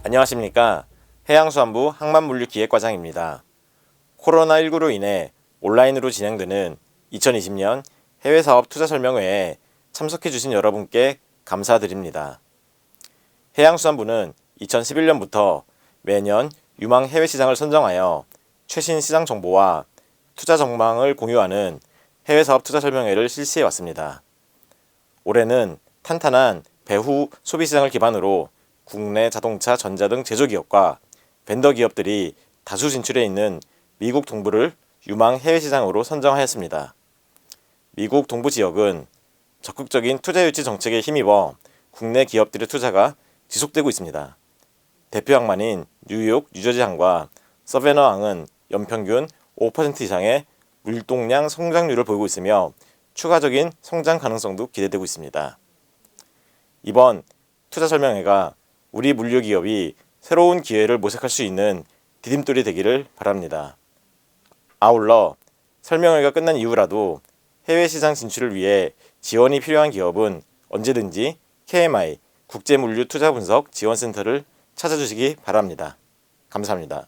안녕하십니까. 해양수산부 항만물류기획과장입니다. 코로나19로 인해 온라인으로 진행되는 2020년 해외사업 투자설명회에 참석해주신 여러분께 감사드립니다. 해양수산부는 2011년부터 매년 유망 해외시장을 선정하여 최신 시장 정보와 투자 전망을 공유하는 해외사업 투자설명회를 실시해왔습니다. 올해는 탄탄한 배후 소비시장을 기반으로 국내 자동차, 전자 등 제조기업과 벤더 기업들이 다수 진출해 있는 미국 동부를 유망 해외시장으로 선정하였습니다. 미국 동부 지역은 적극적인 투자 유치 정책에 힘입어 국내 기업들의 투자가 지속되고 있습니다. 대표 항만인 뉴욕, 뉴저지 항과 서베너 항은 연평균 5% 이상의 물동량 성장률을 보이고 있으며 추가적인 성장 가능성도 기대되고 있습니다. 이번 투자 설명회가 우리 물류기업이 새로운 기회를 모색할 수 있는 디딤돌이 되기를 바랍니다. 아울러 설명회가 끝난 이후라도 해외 시장 진출을 위해 지원이 필요한 기업은 언제든지 KMI 국제물류투자분석 지원센터를 찾아주시기 바랍니다. 감사합니다.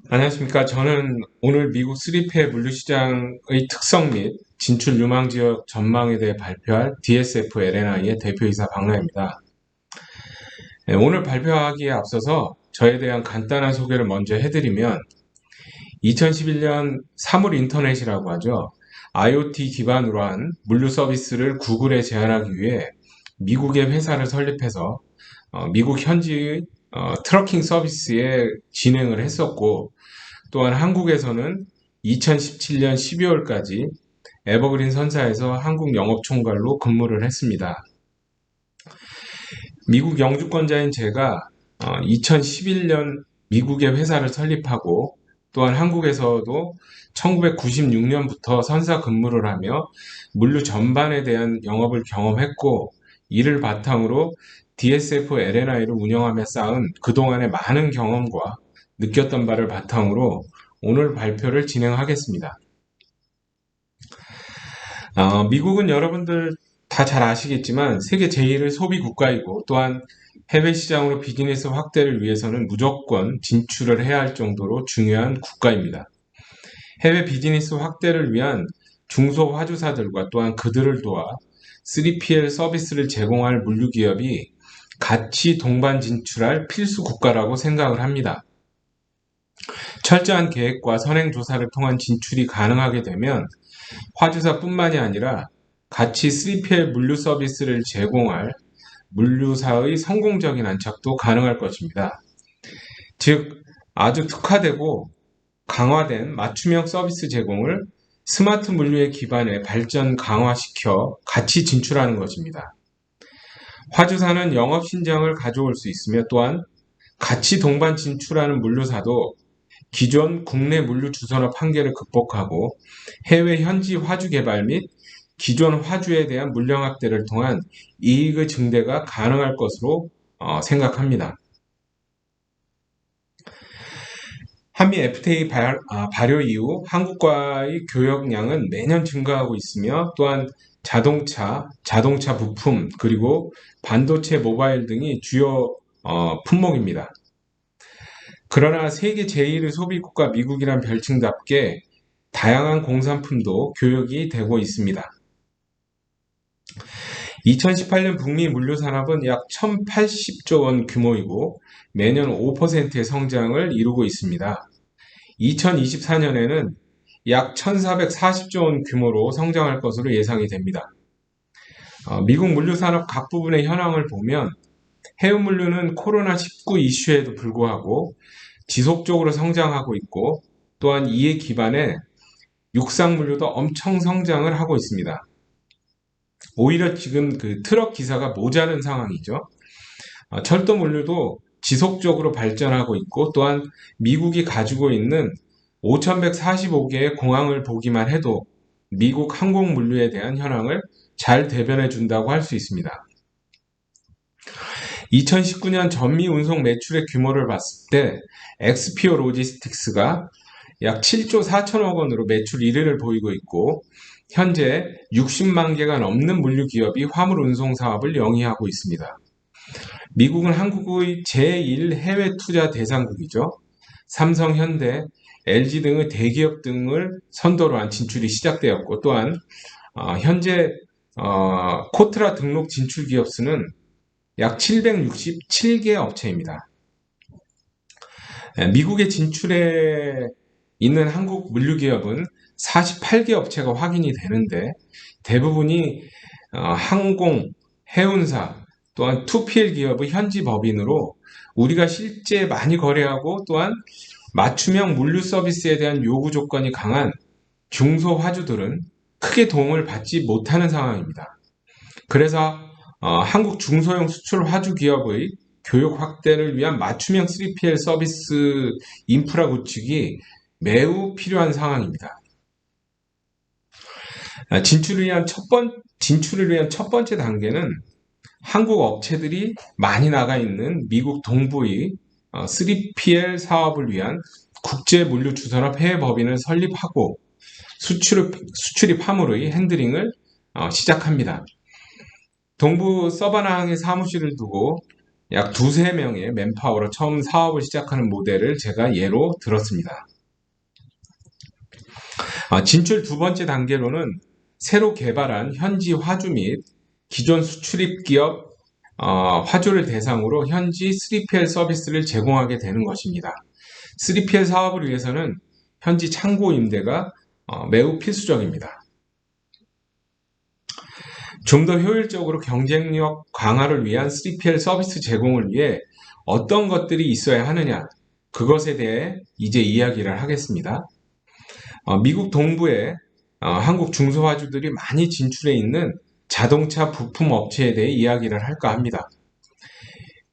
안녕하십니까. 저는 오늘 미국 수립해 물류시장의 특성 및 진출 유망 지역 전망에 대해 발표할 DSF LNI의 대표이사 박라입니다. 오늘 발표하기에 앞서서 저에 대한 간단한 소개를 먼저 해드리면 2011년 사물 인터넷이라고 하죠. IoT 기반으로 한 물류 서비스를 구글에 제안하기 위해 미국의 회사를 설립해서 미국 현지의 트러킹 서비스에 진행을 했었고, 또한 한국에서는 2017년 12월까지 에버그린 선사에서 한국 영업총괄로 근무를 했습니다. 미국 영주권자인 제가 2011년 미국의 회사를 설립하고, 또한 한국에서도 1996년부터 선사 근무를 하며 물류 전반에 대한 영업을 경험했고, 이를 바탕으로 DSF LNI를 운영하며 쌓은 그동안의 많은 경험과 느꼈던 바를 바탕으로 오늘 발표를 진행하겠습니다. 미국은 여러분들 다 잘 아시겠지만 세계 제1의 소비 국가이고, 또한 해외 시장으로 비즈니스 확대를 위해서는 무조건 진출을 해야 할 정도로 중요한 국가입니다. 해외 비즈니스 확대를 위한 중소화주사들과 또한 그들을 도와 3PL 서비스를 제공할 물류기업이 같이 동반 진출할 필수 국가라고 생각을 합니다. 철저한 계획과 선행조사를 통한 진출이 가능하게 되면 화주사뿐만이 아니라 같이 3PL 물류 서비스를 제공할 물류사의 성공적인 안착도 가능할 것입니다. 즉, 아주 특화되고 강화된 맞춤형 서비스 제공을 스마트 물류의 기반에 발전 강화시켜 같이 진출하는 것입니다. 화주사는 영업 신장을 가져올 수 있으며, 또한 같이 동반 진출하는 물류사도 기존 국내 물류 주선업 한계를 극복하고 해외 현지 화주 개발 및 기존 화주에 대한 물량 확대를 통한 이익의 증대가 가능할 것으로 생각합니다. 한미 FTA 발효 이후 한국과의 교역량은 매년 증가하고 있으며, 또한 자동차 부품, 그리고 반도체, 모바일 등이 주요 품목입니다. 그러나 세계 제1의 소비국가 미국이란 별칭답게 다양한 공산품도 교역이 되고 있습니다. 2018년 북미 물류 산업은 약 1,080조 원 규모이고 매년 5%의 성장을 이루고 있습니다. 2024년에는 약 1,440조 원 규모로 성장할 것으로 예상이 됩니다. 미국 물류 산업 각 부분의 현황을 보면 해운 물류는 코로나19 이슈에도 불구하고 지속적으로 성장하고 있고, 또한 이에 기반해 육상 물류도 엄청 성장을 하고 있습니다. 오히려 지금 그 트럭 기사가 모자른 상황이죠. 철도 물류도 지속적으로 발전하고 있고 또한 미국이 가지고 있는 5,145개의 공항을 보기만 해도 미국 항공 물류에 대한 현황을 잘 대변해 준다고 할 수 있습니다. 2019년 전미 운송 매출의 규모를 봤을 때 엑스피오 로지스틱스가 약 7조 4천억 원으로 매출 1위를 보이고 있고 현재 60만 개가 넘는 물류 기업이 화물 운송 사업을 영위하고 있습니다. 미국은 한국의 제1 해외 투자 대상국이죠. 삼성, 현대, LG 등의 대기업 등을 선도로 한 진출이 시작되었고 또한 현재 코트라 등록 진출 기업 수는 약 767개 업체입니다. 미국에 진출해 있는 한국 물류기업은 48개 업체가 확인이 되는데 대부분이 항공, 해운사, 또한 2PL 기업의 현지 법인으로 우리가 실제 많이 거래하고 또한 맞춤형 물류 서비스에 대한 요구 조건이 강한 중소화주들은 크게 도움을 받지 못하는 상황입니다. 그래서 한국 중소형 수출 화주 기업의 교육 확대를 위한 맞춤형 3PL 서비스 인프라 구축이 매우 필요한 상황입니다. 진출을 위한 첫 번째 단계는 한국 업체들이 많이 나가 있는 미국 동부의 3PL 사업을 위한 국제물류주선업 해외법인을 설립하고 수출입 화물의 핸들링을 시작합니다. 동부 서바나항에 사무실을 두고 약 2~3명의 맨파워로 처음 사업을 시작하는 모델을 제가 예로 들었습니다. 진출 두 번째 단계로는 새로 개발한 현지 화주 및 기존 수출입 기업 화주를 대상으로 현지 3PL 서비스를 제공하게 되는 것입니다. 3PL 사업을 위해서는 현지 창고 임대가 매우 필수적입니다. 좀 더 효율적으로 경쟁력 강화를 위한 3PL 서비스 제공을 위해 어떤 것들이 있어야 하느냐, 그것에 대해 이제 이야기를 하겠습니다. 미국 동부에 한국 중소화주들이 많이 진출해 있는 자동차 부품 업체에 대해 이야기를 할까 합니다.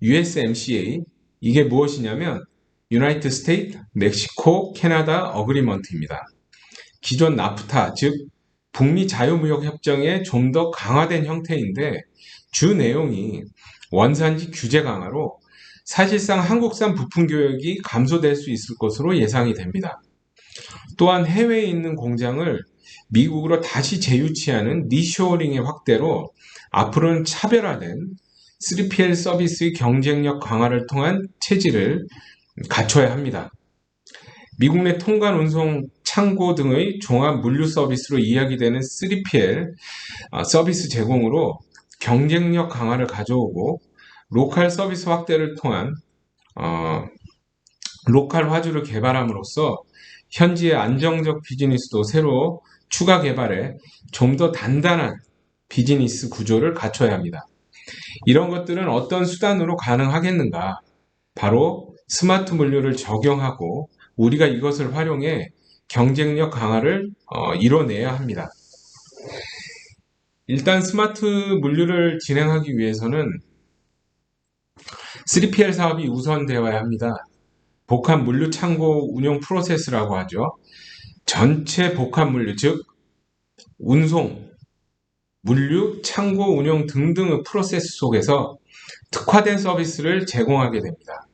USMCA, 이게 무엇이냐면 United States, 멕시코, 캐나다 어그리먼트입니다. 기존 나프타, 즉 북미 자유무역협정의 좀 더 강화된 형태인데 주 내용이 원산지 규제 강화로 사실상 한국산 부품 교역이 감소될 수 있을 것으로 예상이 됩니다. 또한 해외에 있는 공장을 미국으로 다시 재유치하는 니쇼어링의 확대로 앞으로는 차별화된 3PL 서비스의 경쟁력 강화를 통한 체질을 갖춰야 합니다. 미국 내 통관 운송 창고 등의 종합 물류 서비스로 이야기되는 3PL 서비스 제공으로 경쟁력 강화를 가져오고 로컬 서비스 확대를 통한 로컬 화주를 개발함으로써 현지의 안정적 비즈니스도 새로 추가 개발해 좀 더 단단한 비즈니스 구조를 갖춰야 합니다. 이런 것들은 어떤 수단으로 가능하겠는가? 바로 스마트 물류를 적용하고 우리가 이것을 활용해 경쟁력 강화를 이뤄내야 합니다. 일단 스마트 물류를 진행하기 위해서는 3PL 사업이 우선되어야 합니다. 복합 물류 창고 운영 프로세스라고 하죠. 전체 복합 물류, 즉 운송, 물류, 창고 운영 등등의 프로세스 속에서 특화된 서비스를 제공하게 됩니다.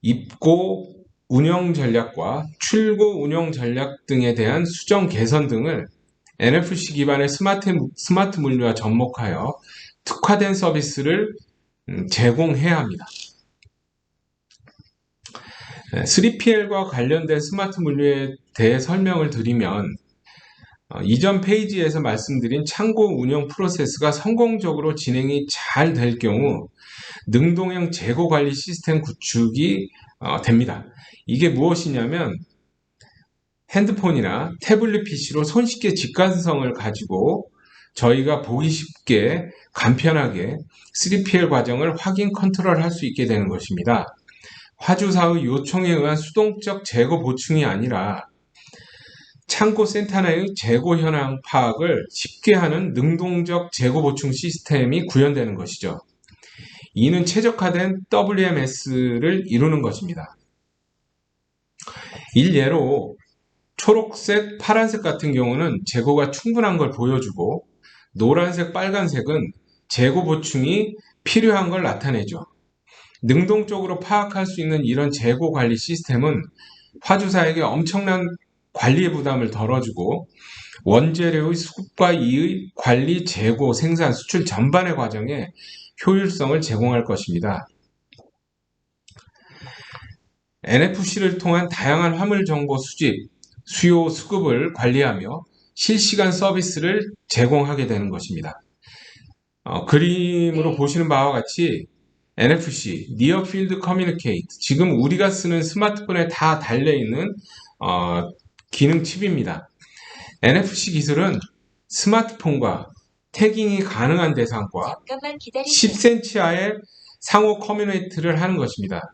입고 운영 전략과 출고 운영 전략 등에 대한 수정 개선 등을 NFC 기반의 스마트 물류와 접목하여 특화된 서비스를 제공해야 합니다. 3PL과 관련된 스마트 물류에 대해 설명을 드리면 이전 페이지에서 말씀드린 창고 운영 프로세스가 성공적으로 진행이 잘 될 경우 능동형 재고 관리 시스템 구축이 됩니다. 이게 무엇이냐면 핸드폰이나 태블릿 PC로 손쉽게 직관성을 가지고 저희가 보기 쉽게 간편하게 3PL 과정을 확인 컨트롤할 수 있게 되는 것입니다. 화주사의 요청에 의한 수동적 재고 보충이 아니라 창고 센터 내의 재고 현황 파악을 쉽게 하는 능동적 재고 보충 시스템이 구현되는 것이죠. 이는 최적화된 WMS를 이루는 것입니다. 일례로 초록색, 파란색 같은 경우는 재고가 충분한 걸 보여주고 노란색, 빨간색은 재고 보충이 필요한 걸 나타내죠. 능동적으로 파악할 수 있는 이런 재고 관리 시스템은 화주사에게 엄청난 관리의 부담을 덜어주고 원재료의 수급과 이의 관리, 재고, 생산, 수출 전반의 과정에 효율성을 제공할 것입니다. NFC를 통한 다양한 화물 정보 수집, 수요, 수급을 관리하며 실시간 서비스를 제공하게 되는 것입니다. 그림으로 보시는 바와 같이 NFC, Near Field Communicate, 지금 우리가 쓰는 스마트폰에 다 달려있는 기능 칩입니다. NFC 기술은 스마트폰과 태깅이 가능한 대상과 10cm의 상호 커뮤니케이트를 하는 것입니다.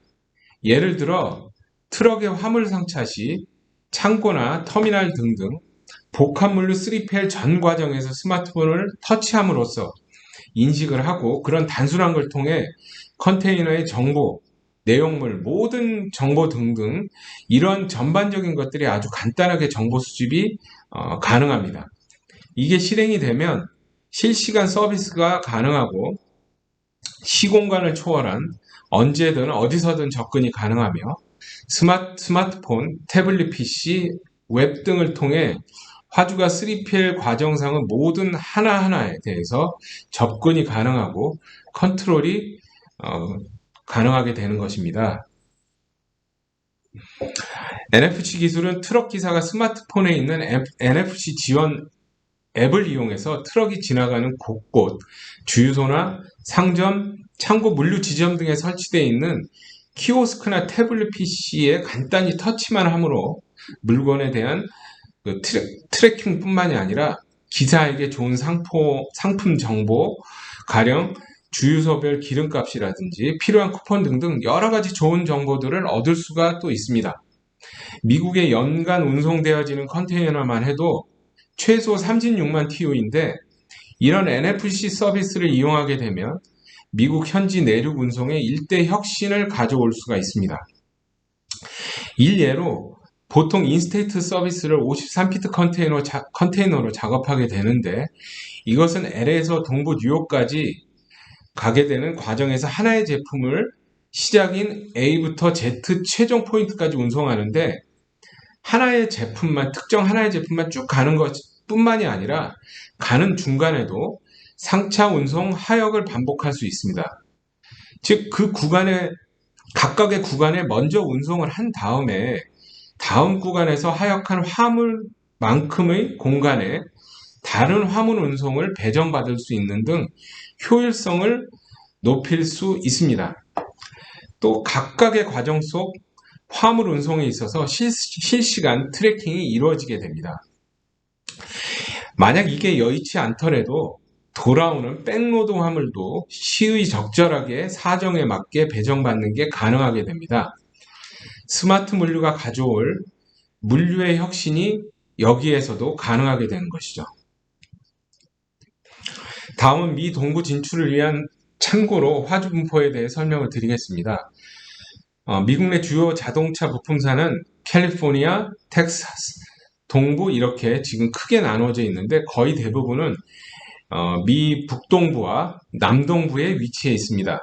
예를 들어 트럭의 화물 상차 시 창고나 터미널 등등 복합물류 3PL 전 과정에서 스마트폰을 터치함으로써 인식을 하고 그런 단순한 걸 통해 컨테이너의 정보, 내용물, 모든 정보 등등 이런 전반적인 것들이 아주 간단하게 정보 수집이 가능합니다. 이게 실행이 되면 실시간 서비스가 가능하고 시공간을 초월한 언제든 어디서든 접근이 가능하며 스마트폰, 태블릿 PC, 웹 등을 통해 화주가 3PL 과정상의 모든 하나하나에 대해서 접근이 가능하고 컨트롤이 가능하게 되는 것입니다. NFC 기술은 트럭 기사가 스마트폰에 있는 NFC 지원 앱을 이용해서 트럭이 지나가는 곳곳, 주유소나 상점, 창고 물류 지점 등에 설치되어 있는 키오스크나 태블릿 PC에 간단히 터치만 함으로 물건에 대한 트래킹뿐만이 아니라 기사에게 좋은 상품 정보, 가령 주유소별 기름값이라든지 필요한 쿠폰 등등 여러 가지 좋은 정보들을 얻을 수가 또 있습니다. 미국에 연간 운송되어지는 컨테이너만 해도 최소 36만 TU인데 이런 NFC 서비스를 이용하게 되면 미국 현지 내륙 운송에 일대 혁신을 가져올 수가 있습니다. 일례로 보통 인스테이트 서비스를 53피트 컨테이너로 작업하게 되는데 이것은 LA에서 동부 뉴욕까지 가게 되는 과정에서 하나의 제품을 시작인 A부터 Z 최종 포인트까지 운송하는데 하나의 제품만, 특정 하나의 제품만 쭉 가는 것 뿐만이 아니라 가는 중간에도 상차 운송, 하역을 반복할 수 있습니다. 즉, 그 구간에, 각각의 구간에 먼저 운송을 한 다음에 다음 구간에서 하역한 화물만큼의 공간에 다른 화물 운송을 배정받을 수 있는 등 효율성을 높일 수 있습니다. 또 각각의 과정 속 화물 운송에 있어서 실시간 트래킹이 이루어지게 됩니다. 만약 이게 여의치 않더라도 돌아오는 백로드 화물도 시의 적절하게 사정에 맞게 배정받는 게 가능하게 됩니다. 스마트 물류가 가져올 물류의 혁신이 여기에서도 가능하게 되는 것이죠. 다음은 미 동부 진출을 위한 참고로 화주 분포에 대해 설명을 드리겠습니다. 미국 내 주요 자동차 부품사는 캘리포니아, 텍사스, 동부 이렇게 지금 크게 나눠져 있는데 거의 대부분은 미 북동부와 남동부에 위치해 있습니다.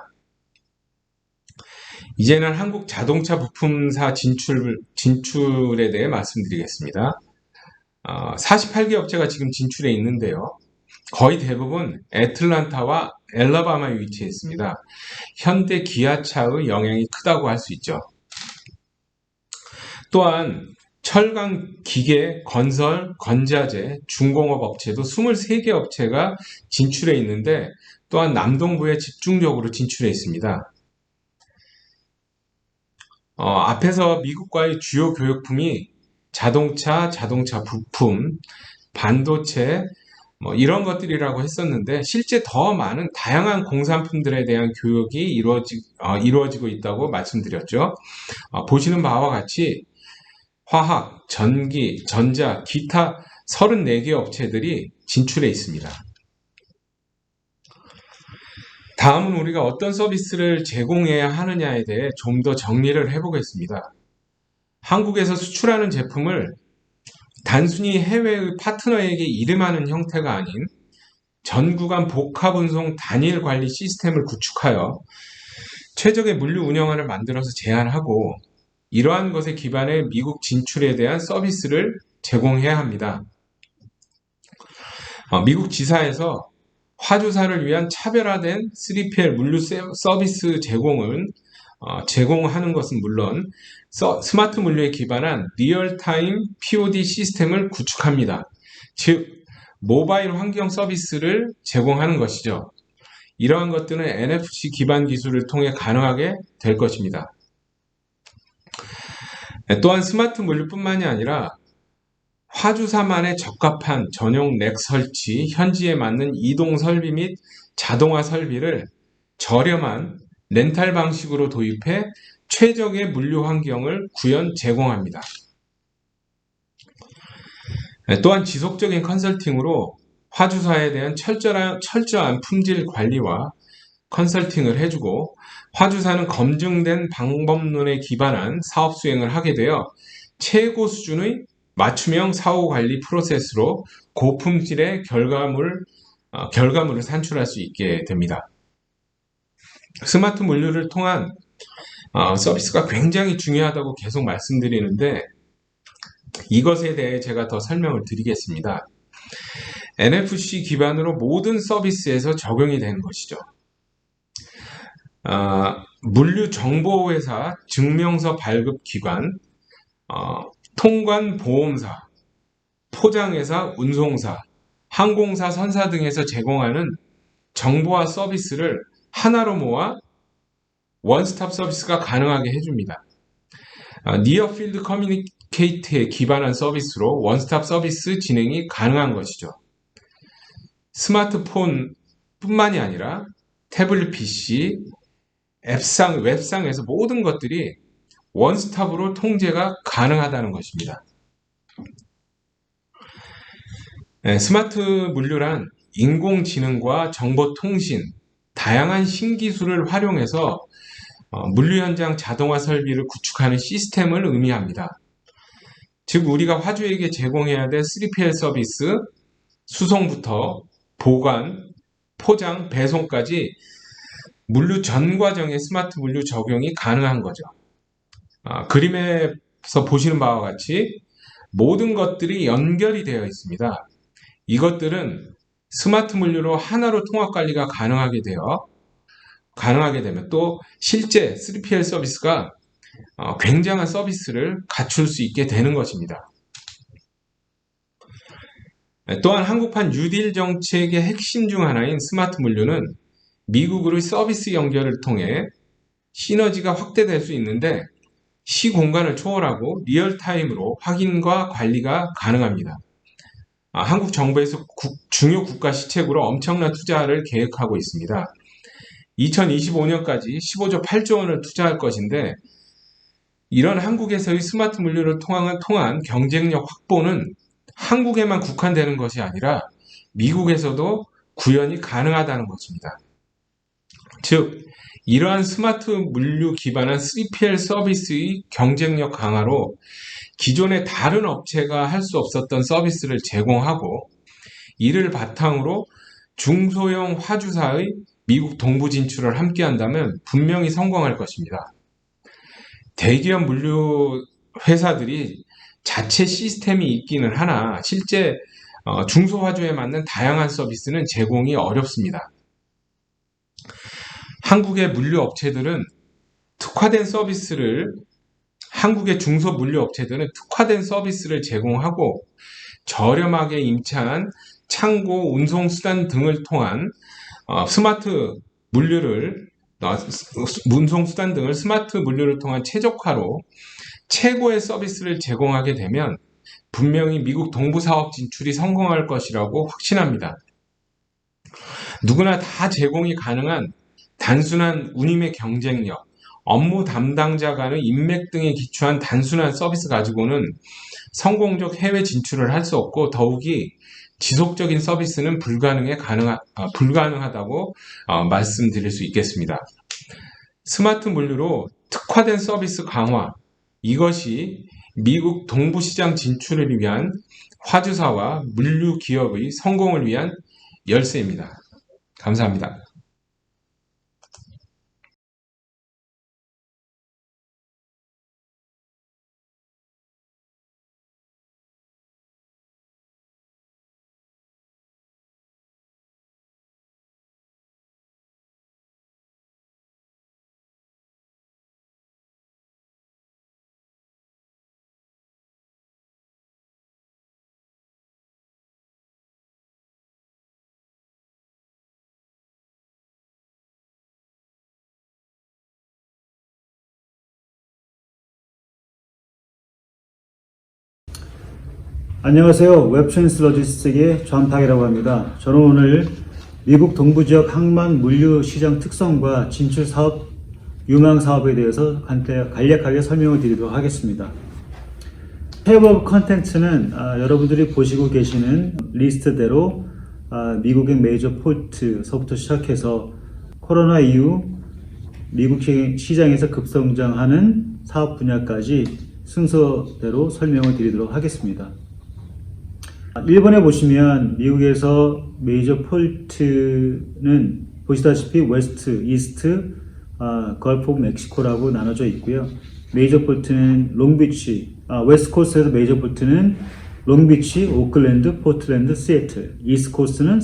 이제는 한국 자동차 부품사 진출에 대해 말씀드리겠습니다. 48개 업체가 지금 진출해 있는데요. 거의 대부분 애틀란타와 엘라바마에 위치해 있습니다. 현대 기아차의 영향이 크다고 할 수 있죠. 또한 철강, 기계, 건설, 건자재, 중공업 업체도 23개 업체가 진출해 있는데 또한 남동부에 집중적으로 진출해 있습니다. 앞에서 미국과의 주요 교역품이 자동차 부품, 반도체, 이런 것들이라고 했었는데 실제 더 많은 다양한 공산품들에 대한 교역이 이루어지고 있다고 말씀드렸죠. 보시는 바와 같이 화학, 전기, 전자, 기타 34개 업체들이 진출해 있습니다. 다음은 우리가 어떤 서비스를 제공해야 하느냐에 대해 좀 더 정리를 해보겠습니다. 한국에서 수출하는 제품을 단순히 해외의 파트너에게 이름하는 형태가 아닌 전 구간 복합 운송 단일 관리 시스템을 구축하여 최적의 물류 운영안을 만들어서 제안하고 이러한 것에 기반해 미국 진출에 대한 서비스를 제공해야 합니다. 미국 지사에서 화주사를 위한 차별화된 3PL 물류 서비스 제공하는 것은 물론 스마트 물류에 기반한 리얼타임 POD 시스템을 구축합니다. 즉 모바일 환경 서비스를 제공하는 것이죠. 이러한 것들은 NFC 기반 기술을 통해 가능하게 될 것입니다. 또한 스마트 물류뿐만이 아니라 화주사만의 적합한 전용 렉 설치, 현지에 맞는 이동 설비 및 자동화 설비를 저렴한 렌탈 방식으로 도입해 최적의 물류 환경을 구현 제공합니다. 또한 지속적인 컨설팅으로 화주사에 대한 철저한 품질 관리와 컨설팅을 해주고 화주사는 검증된 방법론에 기반한 사업 수행을 하게 되어 최고 수준의 맞춤형 사후 관리 프로세스로 고품질의 결과물을 산출할 수 있게 됩니다. 스마트 물류를 통한 서비스가 굉장히 중요하다고 계속 말씀드리는데 이것에 대해 제가 더 설명을 드리겠습니다. NFC 기반으로 모든 서비스에서 적용이 되는 것이죠. 물류정보회사, 증명서 발급기관, 통관보험사, 포장회사, 운송사, 항공사, 선사 등에서 제공하는 정보와 서비스를 하나로 모아 원스톱 서비스가 가능하게 해줍니다. 니어필드 커뮤니케이트에 기반한 서비스로 원스톱 서비스 진행이 가능한 것이죠. 스마트폰 뿐만이 아니라 태블릿 PC, 웹상에서 모든 것들이 원스톱으로 통제가 가능하다는 것입니다. 스마트 물류란 인공지능과 정보통신, 다양한 신기술을 활용해서 물류 현장 자동화 설비를 구축하는 시스템을 의미합니다. 즉 우리가 화주에게 제공해야 될 3PL 서비스, 수송부터 보관, 포장, 배송까지 물류 전 과정에 스마트 물류 적용이 가능한 거죠. 그림에서 보시는 바와 같이 모든 것들이 연결이 되어 있습니다. 이것들은 스마트 물류로 하나로 통합 관리가 가능하게 되면 또 실제 3PL 서비스가 굉장한 서비스를 갖출 수 있게 되는 것입니다. 또한 한국판 뉴딜 정책의 핵심 중 하나인 스마트 물류는 미국으로의 서비스 연결을 통해 시너지가 확대될 수 있는데 시공간을 초월하고 리얼타임으로 확인과 관리가 가능합니다. 한국 정부에서 중요 국가 시책으로 엄청난 투자를 계획하고 있습니다. 2025년까지 15조 8조 원을 투자할 것인데 이런 한국에서의 스마트 물류를 통한 경쟁력 확보는 한국에만 국한되는 것이 아니라 미국에서도 구현이 가능하다는 것입니다. 즉 이러한 스마트 물류 기반한 3PL 서비스의 경쟁력 강화로 기존의 다른 업체가 할 수 없었던 서비스를 제공하고 이를 바탕으로 중소형 화주사의 미국 동부 진출을 함께 한다면 분명히 성공할 것입니다. 대기업 물류 회사들이 자체 시스템이 있기는 하나 실제 중소화주에 맞는 다양한 서비스는 제공이 어렵습니다. 한국의 물류 업체들은 한국의 중소 물류 업체들은 특화된 서비스를 제공하고 저렴하게 임차한 창고, 운송 수단 등을 통한 운송 수단 등을 스마트 물류를 통한 최적화로 최고의 서비스를 제공하게 되면 분명히 미국 동부 사업 진출이 성공할 것이라고 확신합니다. 누구나 다 제공이 가능한 단순한 운임의 경쟁력, 업무 담당자 간의 인맥 등에 기초한 단순한 서비스 가지고는 성공적 해외 진출을 할 수 없고 더욱이 지속적인 서비스는 불가능하다고 말씀드릴 수 있겠습니다. 스마트 물류로 특화된 서비스 강화, 이것이 미국 동부 시장 진출을 위한 화주사와 물류 기업의 성공을 위한 열쇠입니다. 감사합니다. 안녕하세요. 웹트랜스 로지스틱의 전탁이라고 합니다. 저는 오늘 미국 동부지역 항만 물류 시장 특성과 진출 사업, 유망 사업에 대해서 간략하게 설명을 드리도록 하겠습니다. 탭 컨텐츠는 여러분들이 보시고 계시는 리스트대로 미국의 메이저 포트서부터 시작해서 코로나 이후 미국 시장에서 급성장하는 사업 분야까지 순서대로 설명을 드리도록 하겠습니다. 1번에 보시면 미국에서 메이저 폴트는 보시다시피 웨스트, 이스트, 걸프 오브 멕시코라고 나눠져 있고요. 메이저 폴트는 롱비치, 웨스트 코스트에서 메이저 폴트는 롱비치, 오클랜드, 포틀랜드, 시애틀. 이스트 코스트는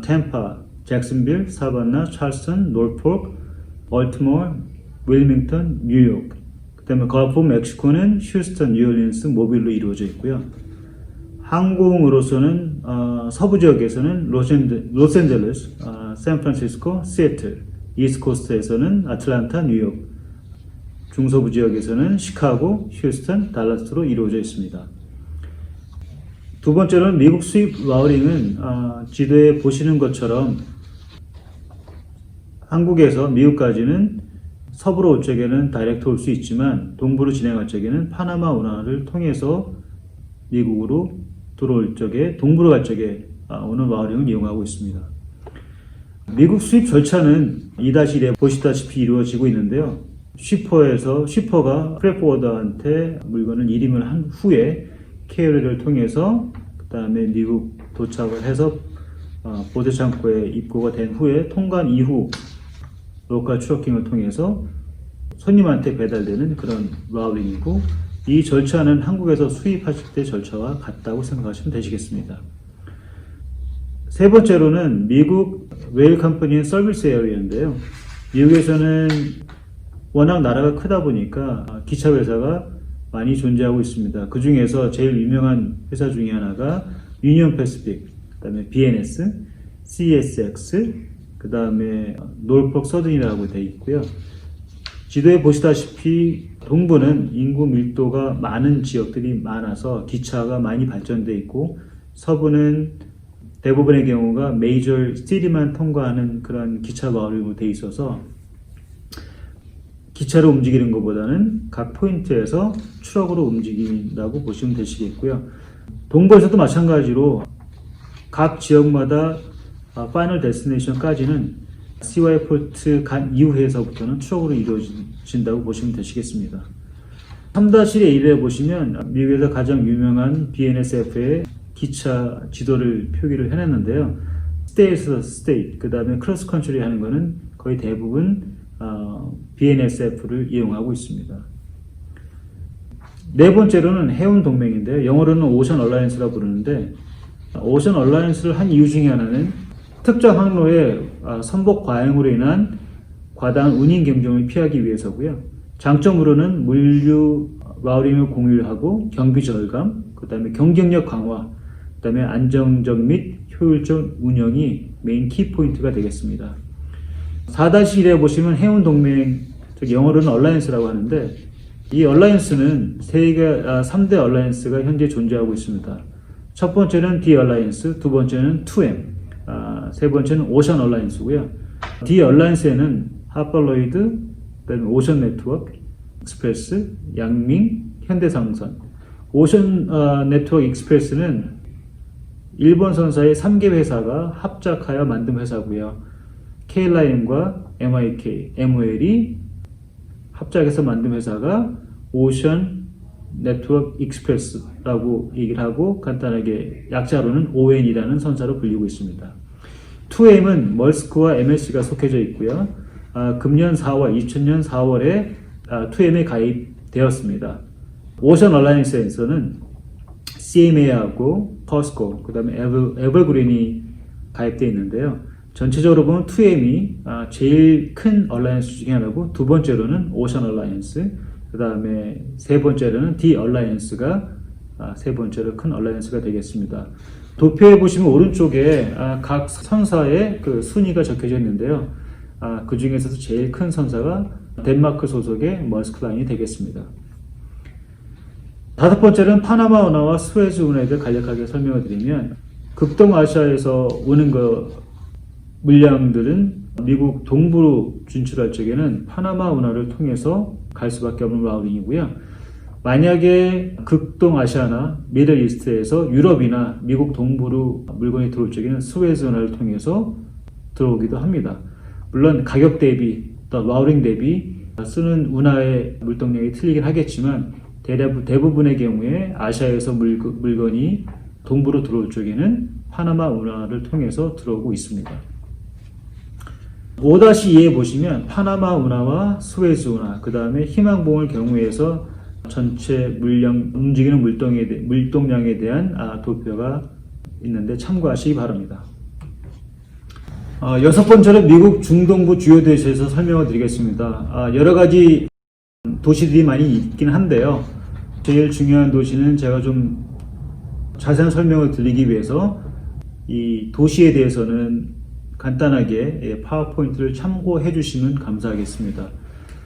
템파, 잭슨빌, 사바나, 찰스턴, 노포크, 벌티모어, 윌밍턴, 뉴욕. 그 다음에 걸프 오브 멕시코는 휴스턴, 뉴올리언스, 모빌로 이루어져 있고요. 항공으로서는 서부 지역에서는 로스앤젤레스, 샌프란시스코, 시애틀, 이스트 코스트에서는 아틀란타, 뉴욕, 중서부 지역에서는 시카고, 휴스턴, 달라스로 이루어져 있습니다. 두 번째로는 미국 수입 라우링은 지도에 보시는 것처럼 한국에서 미국까지는 서부로 올 적에는 다이렉트 올 수 있지만 동부로 진행할 적에는 파나마 운하를 통해서 미국으로 들어올 적에 동부로 갈 적에 오는 라우링을 이용하고 있습니다. 미국 수입 절차는 2-1에 보시다시피 이루어지고 있는데요. 쉬퍼가 프레포워더한테 물건을 이름을 한 후에 캐리어를 통해서 그 다음에 미국 도착을 해서 보드 창고에 입고가 된 후에 통관 이후 로컬 트러킹을 통해서 손님한테 배달되는 그런 라우링이고 이 절차는 한국에서 수입하실 때 절차와 같다고 생각하시면 되시겠습니다. 세 번째로는 미국 레일 컴퍼니의 서비스 에어리어인데요. 미국에서는 워낙 나라가 크다 보니까 기차 회사가 많이 존재하고 있습니다. 그 중에서 제일 유명한 회사 중에 하나가 유니온 패시픽, 그 다음에 BNS, CSX, 그 다음에 놀폭 서든이라고 되어 있고요. 지도에 보시다시피 동부는 인구 밀도가 많은 지역들이 많아서 기차가 많이 발전되어 있고 서부는 대부분의 경우가 메이저 시티만 통과하는 그런 기차 마을로 되어 있어서 기차로 움직이는 것보다는 각 포인트에서 트럭으로 움직인다고 보시면 되시겠고요. 동부에서도 마찬가지로 각 지역마다 파이널 데스티네이션까지는 CY 포트 간 이후에서부터는 트럭으로 이루어진다고 보시면 되시겠습니다. 3-1에 보시면 미국에서 가장 유명한 BNSF의 기차 지도를 표기를 해놨는데요. 스테이트에서 스테이트, 그 다음에 크로스 컨트리 하는 거는 거의 대부분 BNSF를 이용하고 있습니다. 네 번째로는 해운 동맹인데요. 영어로는 오션 얼라이언스라고 부르는데 오션 얼라이언스를 한 이유 중에 하나는 특정 항로의 선복 과잉으로 인한 과다한 운임 경쟁을 피하기 위해서고요. 장점으로는 물류 라우링을 공유하고 경비 절감, 그 다음에 경쟁력 강화, 그 다음에 안정적 및 효율적 운영이 메인 키포인트가 되겠습니다. 4-1에 보시면 해운 동맹, 즉 영어로는 얼라이언스라고 하는데 이 얼라이언스는 세계 3대 얼라이언스가 현재 존재하고 있습니다. 첫 번째는 D 얼라이언스, 두 번째는 2M, 세 번째는 오션 얼라이언스고요. D 얼라이언스에는 하퍼로이드, 그다음에 오션 네트워크 익스프레스, 양민, 현대상선. 오션 네트워크 익스프레스는 일본 선사의 3개 회사가 합작하여 만든 회사고요. KLIM과 MIK, MOL이 합작해서 만든 회사가 오션 네트워크 익스프레스라고 얘기를 하고 간단하게 약자로는 ON이라는 선사로 불리고 있습니다. 2M은 멀스크와 MSC가 속해져 있고요. 금년 4월, 2000년 4월에 2M에 가입되었습니다. 오션 얼라이언스에서는 CMA하고 퍼스코, 그 다음에 에버그린이 가입되어 있는데요. 전체적으로 보면 2M이 제일 큰 얼라이언스 중에 하나고, 두 번째로는 오션 얼라이언스, 그 다음에 세 번째로는 D 얼라이언스가 세 번째로 큰 얼라이언스가 되겠습니다. 도표에 보시면 오른쪽에 각 선사의 그 순위가 적혀져 있는데요. 그 중에서도 제일 큰 선사가 덴마크 소속의 머스크라인이 되겠습니다. 다섯 번째는 파나마 운하와 스웨즈 운하에 대해 간략하게 설명을 드리면, 극동아시아에서 오는 물량들은 미국 동부로 진출할 적에는 파나마 운하를 통해서 갈 수밖에 없는 라우팅이고요. 만약에 극동아시아나 미들 이스트에서 유럽이나 미국 동부로 물건이 들어올 적에는 스웨즈 운하를 통해서 들어오기도 합니다. 물론 가격 대비, 또 라우팅 대비 쓰는 운하의 물동량이 틀리긴 하겠지만, 대부분의 경우에 아시아에서 물건이 동부로 들어올 적에는 파나마 운하를 통해서 들어오고 있습니다. 5-2에 보시면 파나마 운하와 스웨즈 운하, 그 다음에 희망봉을 경우에서 전체 움직이는 물동량에 대한 도표가 있는데 참고하시기 바랍니다. 여섯 번째로 미국 중동부 주요 도시에서 설명을 드리겠습니다. 여러 가지 도시들이 많이 있긴 한데요. 제일 중요한 도시는 제가 좀 자세한 설명을 드리기 위해서 이 도시에 대해서는 간단하게 파워포인트를 참고해 주시면 감사하겠습니다.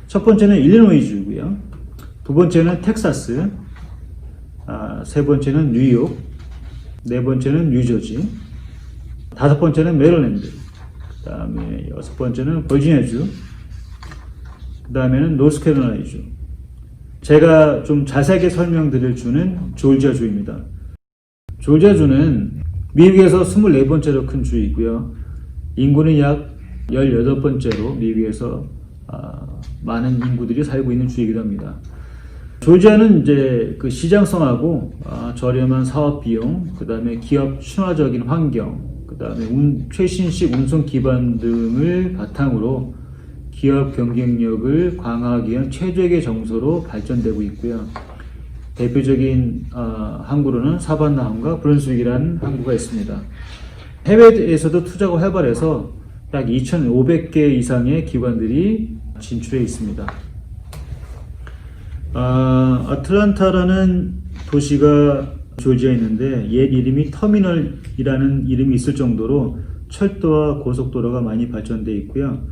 첫 번째는 일리노이주고요. 두 번째는 텍사스, 세 번째는 뉴욕, 네 번째는 뉴저지, 다섯 번째는 메릴랜드, 그 다음에 여섯 번째는 버지니아주, 그 다음에는 노스캐롤라이나주. 제가 좀 자세하게 설명드릴 주는 조지아주입니다. 조지아주는 미국에서 24번째로 큰 주이고요. 인구는 약 18번째로 미국에서 많은 인구들이 살고 있는 주이기도 합니다. 조지아는 이제 그 시장성하고 저렴한 사업 비용, 그 다음에 기업 친화적인 환경, 그 다음에 최신식 운송 기반 등을 바탕으로 기업 경쟁력을 강화하기 위한 최적의 정서로 발전되고 있고요. 대표적인 항구로는 사반나 항구와 브룬스윅이라는 항구가 있습니다. 해외에서도 투자가 활발해서 약 2,500개 이상의 기관들이 진출해 있습니다. 아틀란타라는 도시가 조지아에 있는데 옛 이름이 터미널이라는 이름이 있을 정도로 철도와 고속도로가 많이 발전되어 있고요.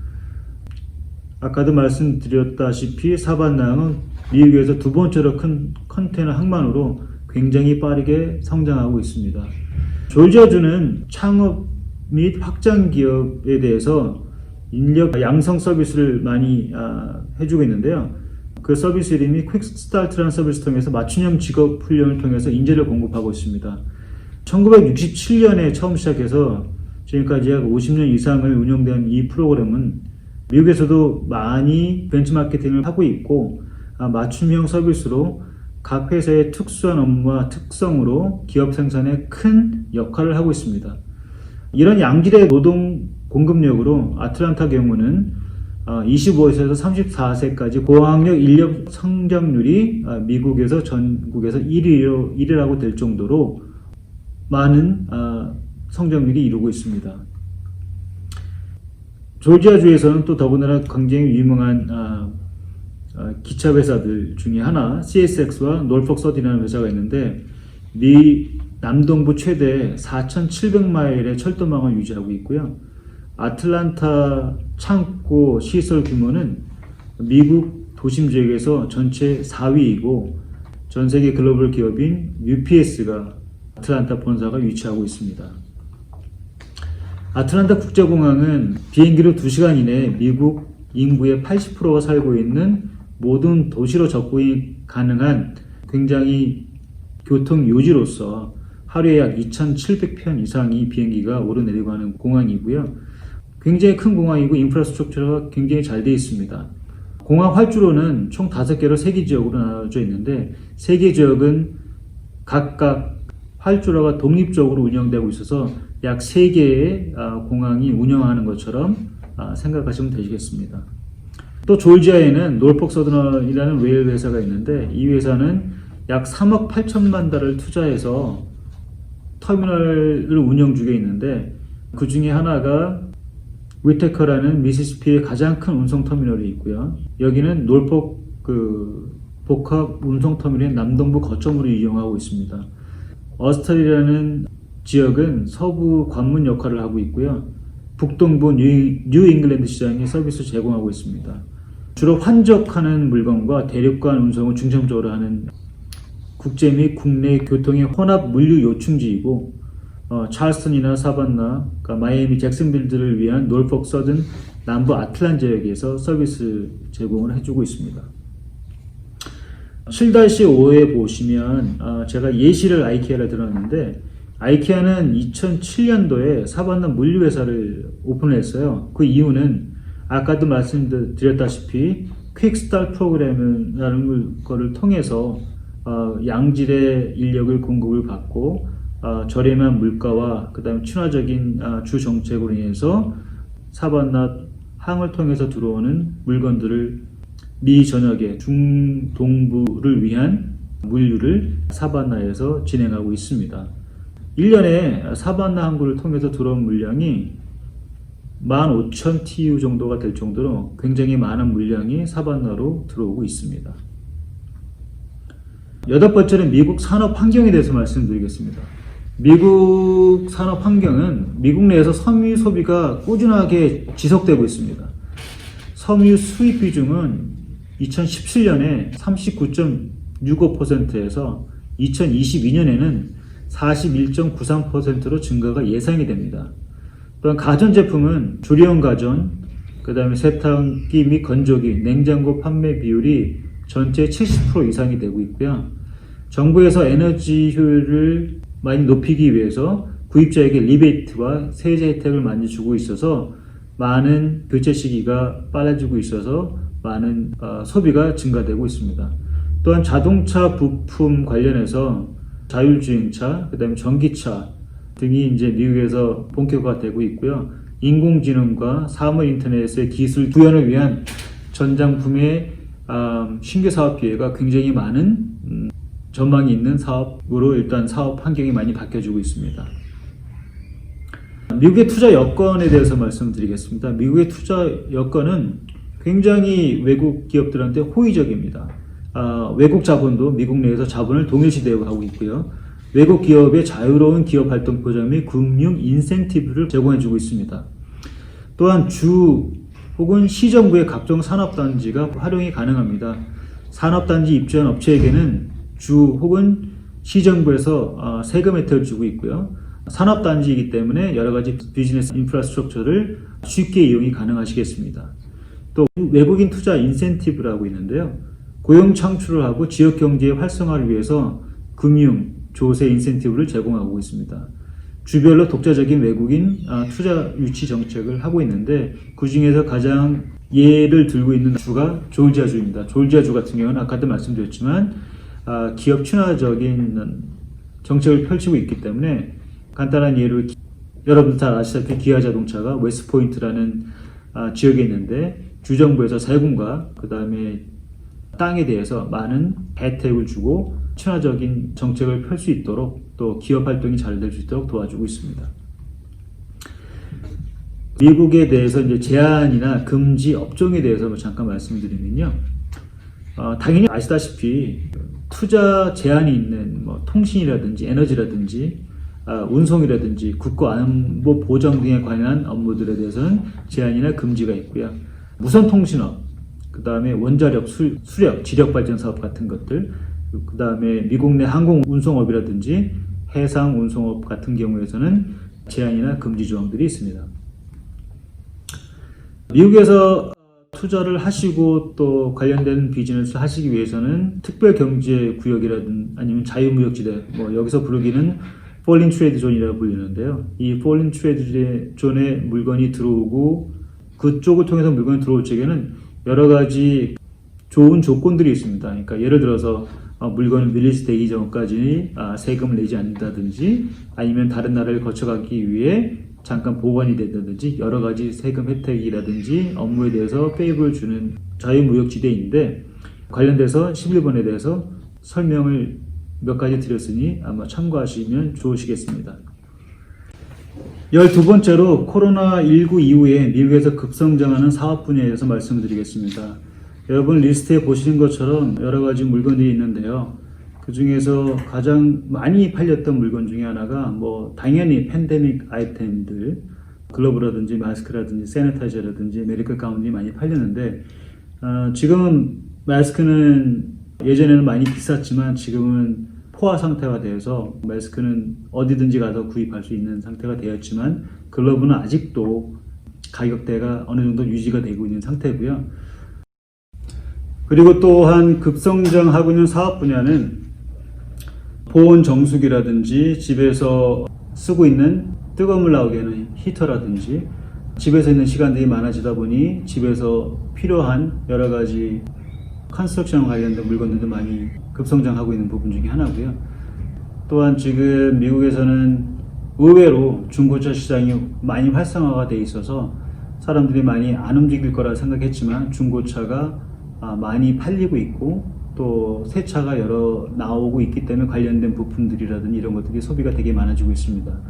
아까도 말씀드렸다시피 사반나항은 미국에서 두 번째로 큰 컨테이너 항만으로 굉장히 빠르게 성장하고 있습니다. 조지아주는 창업 및 확장 기업에 대해서 인력 양성 서비스를 많이 해주고 있는데요. 그 서비스 이름이 퀵스타트라는 서비스를 통해서 맞춤형 직업 훈련을 통해서 인재를 공급하고 있습니다. 1967년에 처음 시작해서 지금까지 약 50년 이상을 운영된 이 프로그램은 미국에서도 많이 벤치마케팅을 하고 있고, 맞춤형 서비스로 각 회사의 특수한 업무와 특성으로 기업 생산에 큰 역할을 하고 있습니다. 이런 양질의 노동 공급력으로 아틀란타 경우는 25세에서 34세까지 고학력 인력 성장률이 미국에서 전국에서 1위라고 될 정도로 많은 성장률이 이루고 있습니다. 조지아주에서는 또 더군다나 굉장히 유명한 기차 회사들 중에 하나 CSX와 놀폭 서든이라는 회사가 있는데 미 남동부 최대 4,700마일의 철도망을 유지하고 있고요. 아틀란타 창고 시설 규모는 미국 도심 지역에서 전체 4위이고 전 세계 글로벌 기업인 UPS가 아틀란타 본사가 위치하고 있습니다. 아틀란타 국제공항은 비행기로 2시간 이내에 미국 인구의 80%가 살고 있는 모든 도시로 접근이 가능한 굉장히 교통 요지로서 하루에 약 2,700편 이상이 비행기가 오르내리고 하는 공항이고요. 굉장히 큰 공항이고 인프라스트럭처가 굉장히 잘 되어 있습니다. 공항 활주로는 총 5개로 3개 지역으로 나눠져 있는데 3개 지역은 각각 활주로가 독립적으로 운영되고 있어서 약 3개의 공항이 운영하는 것처럼 생각하시면 되시겠습니다. 또 졸지아에는 놀폭 서더넌이라는 레일 회사가 있는데 이 회사는 약 3억 8천만 달러를 투자해서 터미널을 운영 중에 있는데 그 중에 하나가 위테커라는 미시시피의 가장 큰 운송 터미널이 있고요. 여기는 놀폭 복합 운송 터미널의 남동부 거점으로 이용하고 있습니다. 어스털이라는 지역은 서부 관문 역할을 하고 있고요. 북동부 뉴 잉글랜드 시장에 서비스 제공하고 있습니다. 주로 환적하는 물건과 대륙간 운송을 중점적으로 하는 국제 및 국내 교통의 혼합 물류 요충지이고 찰스턴이나 사반나, 그러니까 마이애미 잭슨빌드를 위한 놀폭 서든 남부 아틀란 지역에서 서비스 제공을 해주고 있습니다. 7-5에 보시면 제가 예시를 아이케아를 들었는데 아이케아는 2007년도에 사반나 물류회사를 오픈했어요. 그 이유는 아까도 말씀드렸다시피 퀵스타트 프로그램이라는 것을 통해서 양질의 인력을 공급을 받고 저렴한 물가와 그 다음에 친화적인 주 정책으로 인해서 사반나 항을 통해서 들어오는 물건들을 미 전역의 중동부를 위한 물류를 사반나에서 진행하고 있습니다. 1년에 사반나 항구를 통해서 들어온 물량이 15,000 TU 정도가 될 정도로 굉장히 많은 물량이 사반나로 들어오고 있습니다. 8번째는 미국 산업 환경에 대해서 말씀드리겠습니다. 미국 산업 환경은 미국 내에서 섬유 소비가 꾸준하게 지속되고 있습니다. 섬유 수입 비중은 2017년에 39.65%에서 2022년에는 41.93%로 증가가 예상이 됩니다. 또한 가전제품은 조리원 가전, 그 다음에 세탁기 및 건조기, 냉장고 판매 비율이 전체 70% 이상이 되고 있고요. 정부에서 에너지 효율을 많이 높이기 위해서 구입자에게 리베이트와 세제 혜택을 많이 주고 있어서 많은 교체 시기가 빨라지고 있어서 많은 소비가 증가되고 있습니다. 또한 자동차 부품 관련해서 자율주행차, 그 다음에 전기차 등이 이제 미국에서 본격화되고 있고요. 인공지능과 사물 인터넷의 기술 구현을 위한 전장품의 신규 사업 기회가 굉장히 많은 전망이 있는 사업으로 일단 사업 환경이 많이 바뀌어지고 있습니다. 미국의 투자 여건에 대해서 말씀드리겠습니다. 미국의 투자 여건은 굉장히 외국 기업들한테 호의적입니다. 외국 자본도 미국 내에서 자본을 동일시 대우하고 있고요. 외국 기업의 자유로운 기업 활동 보장 및 금융 인센티브를 제공해주고 있습니다. 또한 주 혹은 시정부의 각종 산업단지가 활용이 가능합니다. 산업단지 입주한 업체에게는 주 혹은 시정부에서 세금 혜택을 주고 있고요. 산업단지이기 때문에 여러가지 비즈니스 인프라스트럭처를 쉽게 이용이 가능하시겠습니다. 또 외국인 투자 인센티브라고 있는데요. 고용 창출을 하고 지역 경제의 활성화를 위해서 금융, 조세 인센티브를 제공하고 있습니다. 주별로 독자적인 외국인 투자 유치 정책을 하고 있는데 그 중에서 가장 예를 들고 있는 주가 조지아주입니다. 조지아주 같은 경우는 아까도 말씀드렸지만 기업 친화적인 정책을 펼치고 있기 때문에 간단한 예를 여러분들 다 아시다시피 기아자동차가 웨스트포인트라는 지역에 있는데 주정부에서 세금과 그 다음에 땅에 대해서 많은 혜택을 주고 친화적인 정책을 펼 수 있도록 또 기업 활동이 잘 될 수 있도록 도와주고 있습니다. 미국에 대해서 이제 제한이나 금지 업종에 대해서 잠깐 말씀드리면요. 당연히 아시다시피 투자 제한이 있는 통신이라든지 에너지라든지 운송이라든지 국가안보 보장 등에 관한 업무들에 대해서는 제한이나 금지가 있고요. 무선통신업, 그 다음에 원자력, 수력, 지력발전 사업 같은 것들, 그 다음에 미국 내 항공 운송업이라든지 해상 운송업 같은 경우에서는 제한이나 금지 조항들이 있습니다. 미국에서 투자를 하시고 또 관련된 비즈니스를 하시기 위해서는 특별경제구역이라든 아니면 자유무역지대, 뭐 여기서 부르기는 Foreign Trade Zone이라고 불리는데요. 이 Foreign Trade Zone에 물건이 들어오고 그쪽을 통해서 물건이 들어올 적에는 여러 가지 좋은 조건들이 있습니다. 그러니까 예를 들어서 물건을 밀리스되기 전까지 세금을 내지 않는다든지 아니면 다른 나라를 거쳐가기 위해 잠깐 보관이 된다든지 여러 가지 세금 혜택이라든지 업무에 대해서 페이브를 주는 자유무역지대인데 관련돼서 11번에 대해서 설명을 몇 가지 드렸으니 아마 참고하시면 좋으시겠습니다. 12번째로 코로나19 이후에 미국에서 급성장하는 사업 분야에 대해서 말씀드리겠습니다. 여러분 리스트에 보시는 것처럼 여러 가지 물건들이 있는데요. 그 중에서 가장 많이 팔렸던 물건 중에 하나가 뭐 당연히 팬데믹 아이템들, 글러브라든지 마스크라든지 세니타이저라든지 메디컬 가운이 많이 팔렸는데 지금은 마스크는 예전에는 많이 비쌌지만 지금은 포화 상태가 되어서 마스크는 어디든지 가서 구입할 수 있는 상태가 되었지만 글러브는 아직도 가격대가 어느 정도 유지가 되고 있는 상태고요. 그리고 또한 급성장하고 있는 사업 분야는 보온 정수기라든지 집에서 쓰고 있는 뜨거운 물 나오게 하는 히터라든지 집에서 있는 시간들이 많아지다 보니 집에서 필요한 여러 가지 컨스트럭션 관련된 물건들도 많이 급성장하고 있는 부분 중에 하나고요. 또한 지금 미국에서는 의외로 중고차 시장이 많이 활성화가 돼 있어서 사람들이 많이 안 움직일 거라 생각했지만 중고차가 많이 팔리고 있고 또 새 차가 여러 나오고 있기 때문에 관련된 부품들이라든지 이런 것들이 소비가 되게 많아지고 있습니다.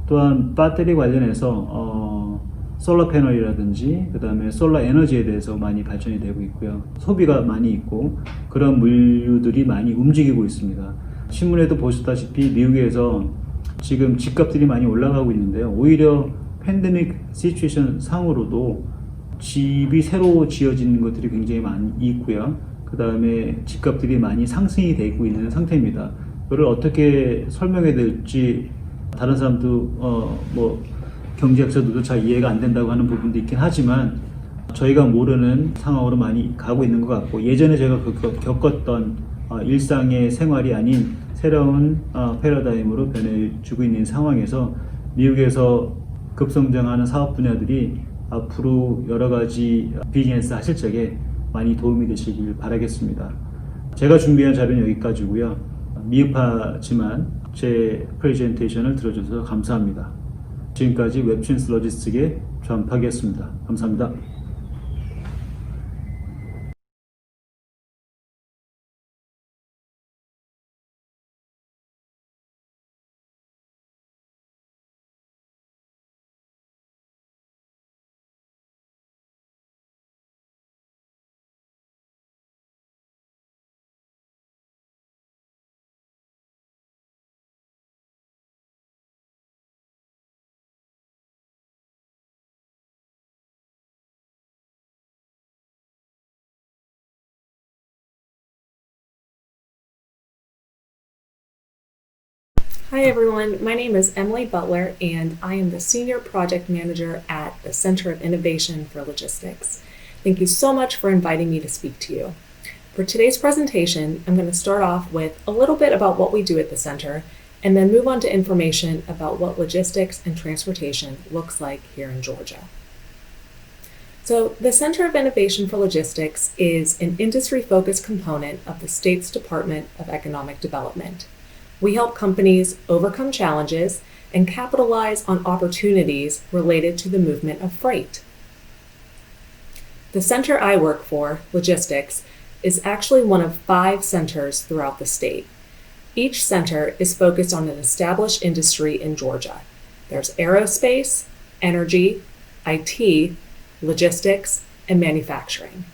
또한 배터리 관련해서 솔라 패널이라든지 그 다음에 솔라 에너지에 대해서 많이 발전이 되고 있고요. 소비가 많이 있고 그런 물류들이 많이 움직이고 있습니다. 신문에도 보셨다시피 미국에서 지금 집값들이 많이 올라가고 있는데요. 오히려 팬데믹 시츄에이션 상으로도 집이 새로 지어지는 것들이 굉장히 많이 있고요. 그 다음에 집값들이 많이 상승이 되고 있는 상태입니다. 그걸 어떻게 설명해야 될지 다른 사람도 뭐 경제학자들도 잘 이해가 안 된다고 하는 부분도 있긴 하지만 저희가 모르는 상황으로 많이 가고 있는 것 같고 예전에 제가 겪었던 일상의 생활이 아닌 새로운 패러다임으로 변해주고 있는 상황에서 미국에서 급성장하는 사업 분야들이 앞으로 여러 가지 비즈니스 하실 적에 많이 도움이 되시길 바라겠습니다. 제가 준비한 자료는 여기까지고요. 미흡하지만 제 프레젠테이션을 들어주셔서 감사합니다. 지금까지 웹춘스 로지스틱의 전파기였습니다. 감사합니다. Hi everyone, my name is Emily Butler and I am the Senior Project Manager at the Center of Innovation for Logistics. Thank you so much for inviting me to speak to you. For today's presentation, I'm going to start off with a little bit about what we do at the center and then move on to information about what logistics and transportation looks like here in Georgia. So the Center of Innovation for Logistics is an industry-focused component of the state's Department of Economic Development. We help companies overcome challenges and capitalize on opportunities related to the movement of freight. The center I work for, Logistics, is actually one of 5 centers throughout the state. Each center is focused on an established industry in Georgia. There's aerospace, energy, IT, logistics, and manufacturing.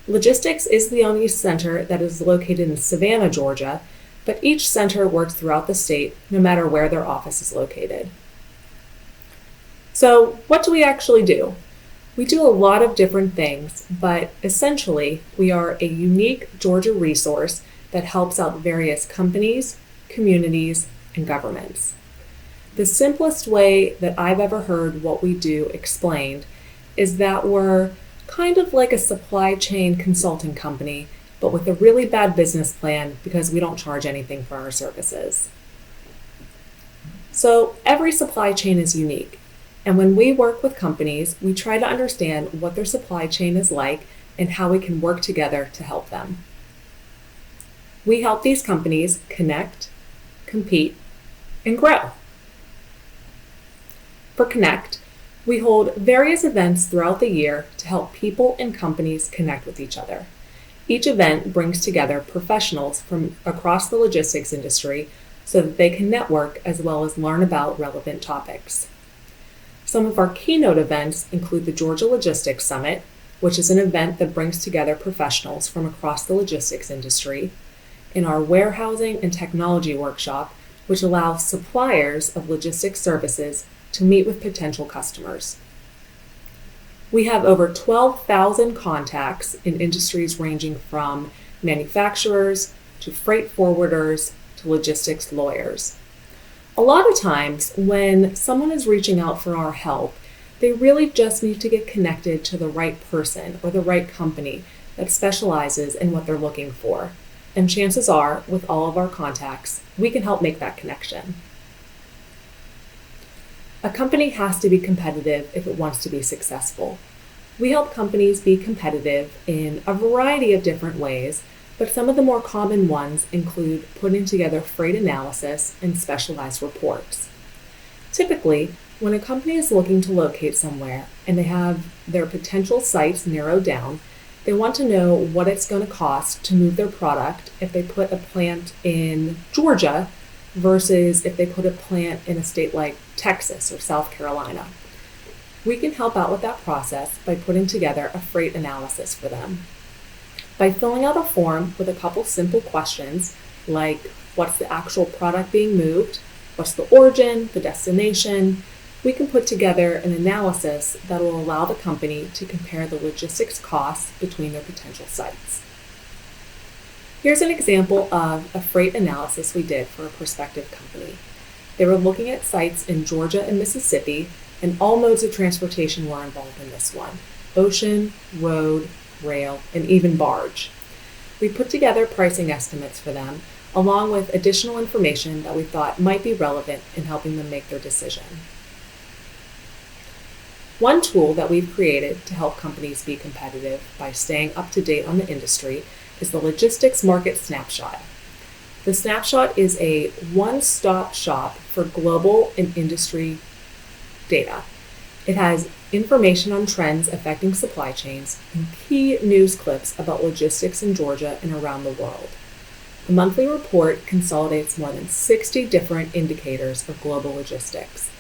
Logistics is the only center that is located in Savannah, Georgia, but each center works throughout the state, no matter where their office is located. So, what do we actually do? We do a lot of different things, but essentially, we are a unique Georgia resource that helps out various companies, communities, and governments. The simplest way that I've ever heard what we do explained is that we're kind of like a supply chain consulting company, but with a really bad business plan because we don't charge anything for our services. So every supply chain is unique. And when we work with companies, we try to understand what their supply chain is like and how we can work together to help them. We help these companies connect, compete, and grow. For Connect, we hold various events throughout the year to help people and companies connect with each other. Each event brings together professionals from across the logistics industry so that they can network as well as learn about relevant topics. Some of our keynote events include the Georgia Logistics Summit, which is an event that brings together professionals from across the logistics industry, and our Warehousing and Technology Workshop, which allows suppliers of logistics services to meet with potential customers. We have over 12,000 contacts in industries ranging from manufacturers to freight forwarders to logistics lawyers. A lot of times when someone is reaching out for our help, they really just need to get connected to the right person or the right company that specializes in what they're looking for. And chances are, with all of our contacts, we can help make that connection. A company has to be competitive if it wants to be successful. We help companies be competitive in a variety of different ways, but some of the more common ones include putting together freight analysis and specialized reports. Typically, when a company is looking to locate somewhere and they have their potential sites narrowed down, they want to know what it's going to cost to move their product if they put a plant in Georgia versus if they put a plant in a state like Texas or South Carolina. We can help out with that process by putting together a freight analysis for them. By filling out a form with a couple simple questions like what's the actual product being moved, what's the origin, the destination, we can put together an analysis that will allow the company to compare the logistics costs between their potential sites. Here's an example of a freight analysis we did for a prospective company. They were looking at sites in Georgia and Mississippi, and all modes of transportation were involved in this one: ocean, road, rail, and even barge. We put together pricing estimates for them, along with additional information that we thought might be relevant in helping them make their decision. One tool that we've created to help companies be competitive by staying up to date on the industry is the Logistics Market Snapshot. The Snapshot is a one-stop shop for global and industry data. It has information on trends affecting supply chains and key news clips about logistics in Georgia and around the world. The monthly report consolidates more than 60 different indicators of global logistics,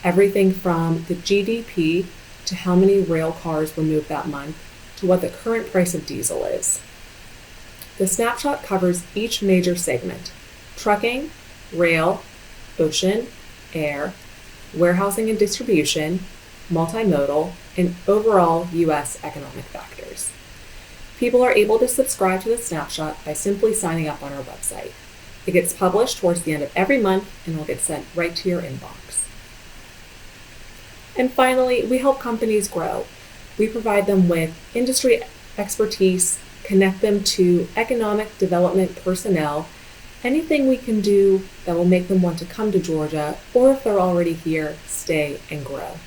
everything from the GDP to how many rail cars were moved that month to what the current price of diesel is. The snapshot covers each major segment: trucking, rail, ocean, air, warehousing and distribution, multimodal, and overall U.S. economic factors. People are able to subscribe to the snapshot by simply signing up on our website. It gets published towards the end of every month and will get sent right to your inbox. And finally, we help companies grow. We provide them with industry expertise, connect them to economic development personnel, anything we can do that will make them want to come to Georgia, or if they're already here, stay and grow.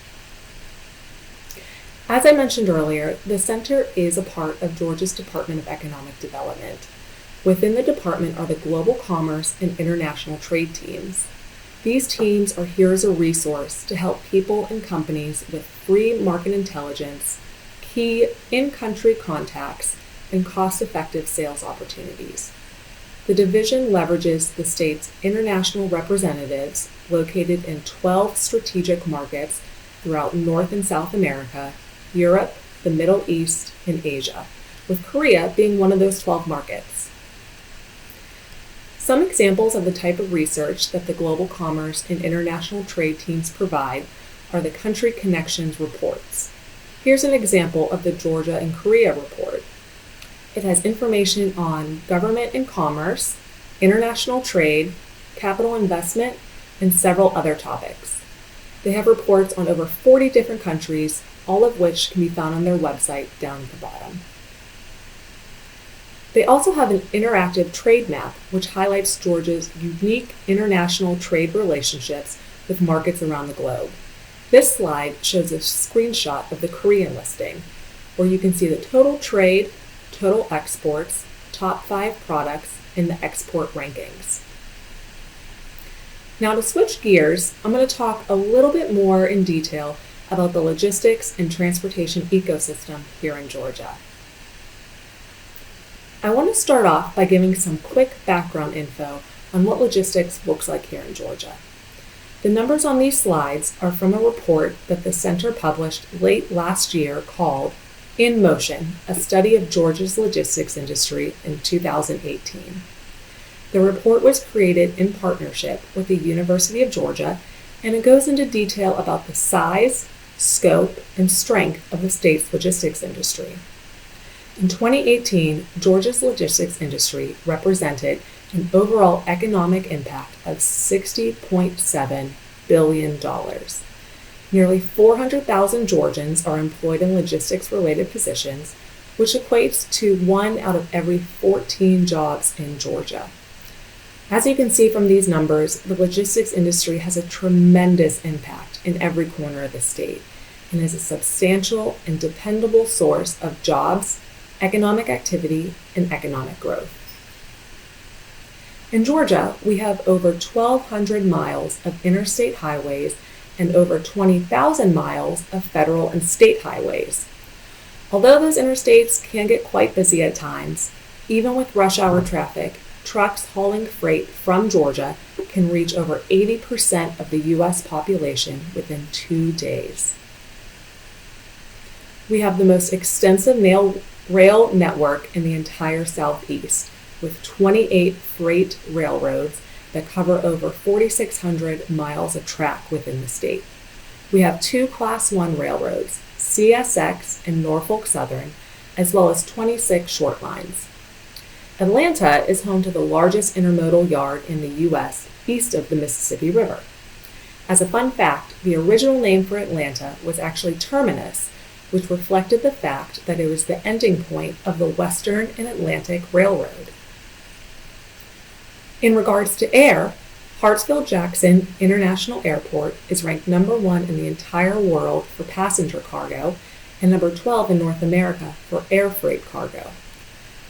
As I mentioned earlier, the center is a part of Georgia's Department of Economic Development. Within the department are the Global Commerce and International Trade teams. These teams are here as a resource to help people and companies with free market intelligence, key in-country contacts, and cost-effective sales opportunities. The division leverages the state's international representatives located in 12 strategic markets throughout North and South America, Europe, the Middle East, and Asia, with Korea being one of those 12 markets. Some examples of the type of research that the Global Commerce and International Trade teams provide are the Country Connections reports. Here's an example of the Georgia and Korea report. It has information on government and commerce, international trade, capital investment, and several other topics. They have reports on over 40 different countries, all of which can be found on their website down at the bottom. They also have an interactive trade map, which highlights Georgia's unique international trade relationships with markets around the globe. This slide shows a screenshot of the Korean listing, where you can see the total trade, total exports, top 5 products, and the export rankings. Now to switch gears, I'm going to talk a little bit more in detail about the logistics and transportation ecosystem here in Georgia. I want to start off by giving some quick background info on what logistics looks like here in Georgia. The numbers on these slides are from a report that the center published late last year called In Motion, a study of Georgia's logistics industry in 2018. The report was created in partnership with the University of Georgia, and it goes into detail about the size, scope, and strength of the state's logistics industry. In 2018, Georgia's logistics industry represented an overall economic impact of $60.7 billion. Nearly 400,000 Georgians are employed in logistics-related positions, which equates to 1 out of every 14 jobs in Georgia. As you can see from these numbers, the logistics industry has a tremendous impact in every corner of the state and is a substantial and dependable source of jobs, economic activity, and economic growth. In Georgia, we have over 1,200 miles of interstate highways and over 20,000 miles of federal and state highways. Although those interstates can get quite busy at times, even with rush hour traffic, trucks hauling freight from Georgia can reach over 80% of the U.S. population within 2 days. We have the most extensive rail network in the entire Southeast, with 28 freight railroads that cover over 4,600 miles of track within the state. We have 2 Class 1 railroads, CSX and Norfolk Southern, as well as 26 short lines. Atlanta is home to the largest intermodal yard in the U.S. east of the Mississippi River. As a fun fact, the original name for Atlanta was actually Terminus, which reflected the fact that it was the ending point of the Western and Atlantic Railroad. In regards to air, Hartsfield-Jackson International Airport is ranked number 1 in the entire world for passenger cargo and number 12 in North America for air freight cargo.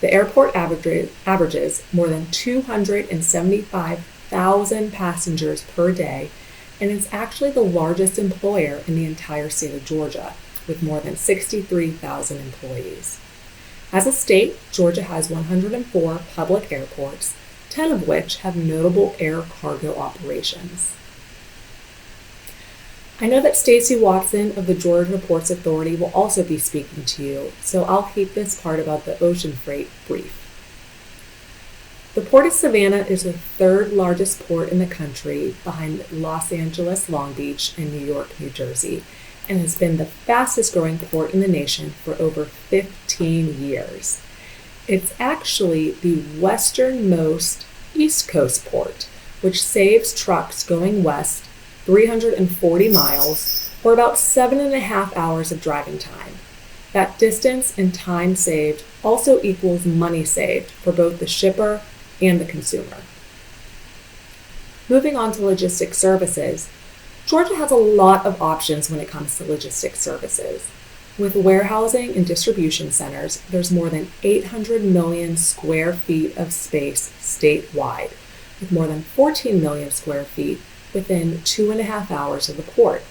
The airport averages more than 275,000 passengers per day and is actually the largest employer in the entire state of Georgia, with more than 63,000 employees. As a state, Georgia has 104 public airports, 10 of which have notable air cargo operations. I know that Stacy Watson of the Georgia Ports Authority will also be speaking to you, so I'll keep this part about the ocean freight brief. The Port of Savannah is the 3rd largest port in the country behind Los Angeles, Long Beach, and New York, New Jersey, and has been the fastest growing port in the nation for over 15 years. It's actually the westernmost East Coast port, which saves trucks going west 340 miles, or about 7.5 hours of driving time. That distance and time saved also equals money saved for both the shipper and the consumer. Moving on to logistics services, Georgia has a lot of options when it comes to logistics services. With warehousing and distribution centers, there's more than 800 million square feet of space statewide, with more than 14 million square feet within 2.5 hours of the port.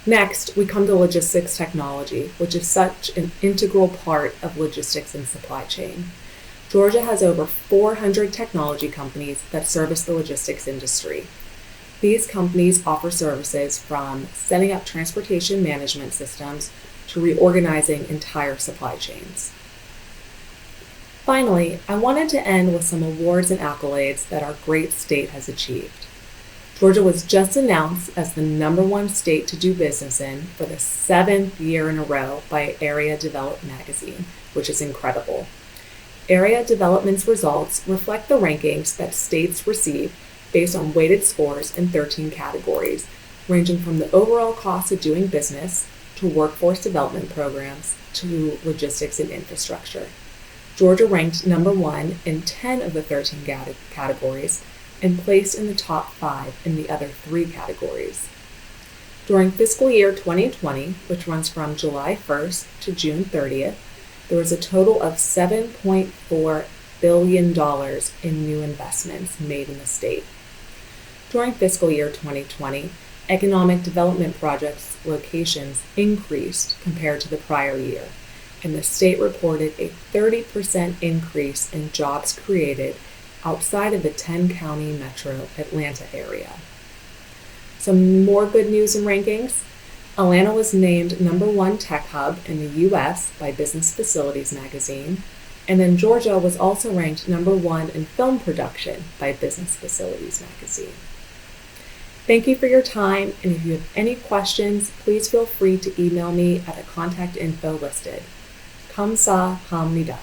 Next, we come to logistics technology, which is such an integral part of logistics and supply chain. Georgia has over 400 technology companies that service the logistics industry. These companies offer services from setting up transportation management systems to reorganizing entire supply chains. Finally, I wanted to end with some awards and accolades that our great state has achieved. Georgia was just announced as the number 1 state to do business in for the 7th year in a row by Area Develop magazine, which is incredible. Area Development's results reflect the rankings that states receive based on weighted scores in 13 categories, ranging from the overall cost of doing business to workforce development programs to logistics and infrastructure. Georgia ranked number 1 in 10 of the 13 categories and placed in the top 5 in the other 3 categories. During fiscal year 2020, which runs from July 1st to June 30th, there was a total of $7.4 billion in new investments made in the state. During fiscal year 2020, economic development projects locations increased compared to the prior year, and the state reported a 30% increase in jobs created outside of the 10-county metro Atlanta area. Some more good news and rankings. Atlanta was named number 1 tech hub in the U.S. by Business Facilities magazine, and then Georgia was also ranked number 1 in film production by Business Facilities magazine. Thank you for your time, and if you have any questions, please feel free to email me at the contact info listed. 감사합니다.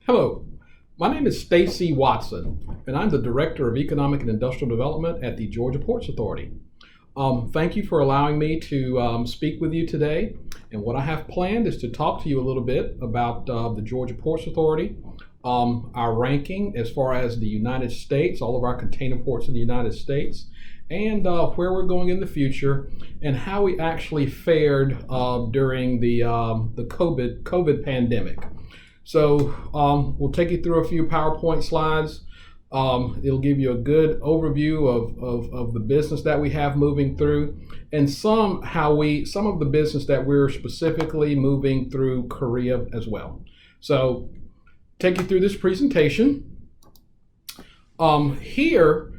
Hello, my name is Stacy Watson, and I'm the Director of Economic and Industrial Development at the Georgia Ports Authority. Thank you for allowing me to speak with you today. And what I have planned is to talk to you a little bit about the Georgia Ports Authority, our ranking as far as the United States, all of our container ports in the United States, and where we're going in the future, and how we actually fared during the COVID pandemic. So we'll take you through a few PowerPoint slides. It'll give you a good overview of the business that we have moving through, and some of the business that we're specifically moving through Korea as well. So take you through this presentation. Here,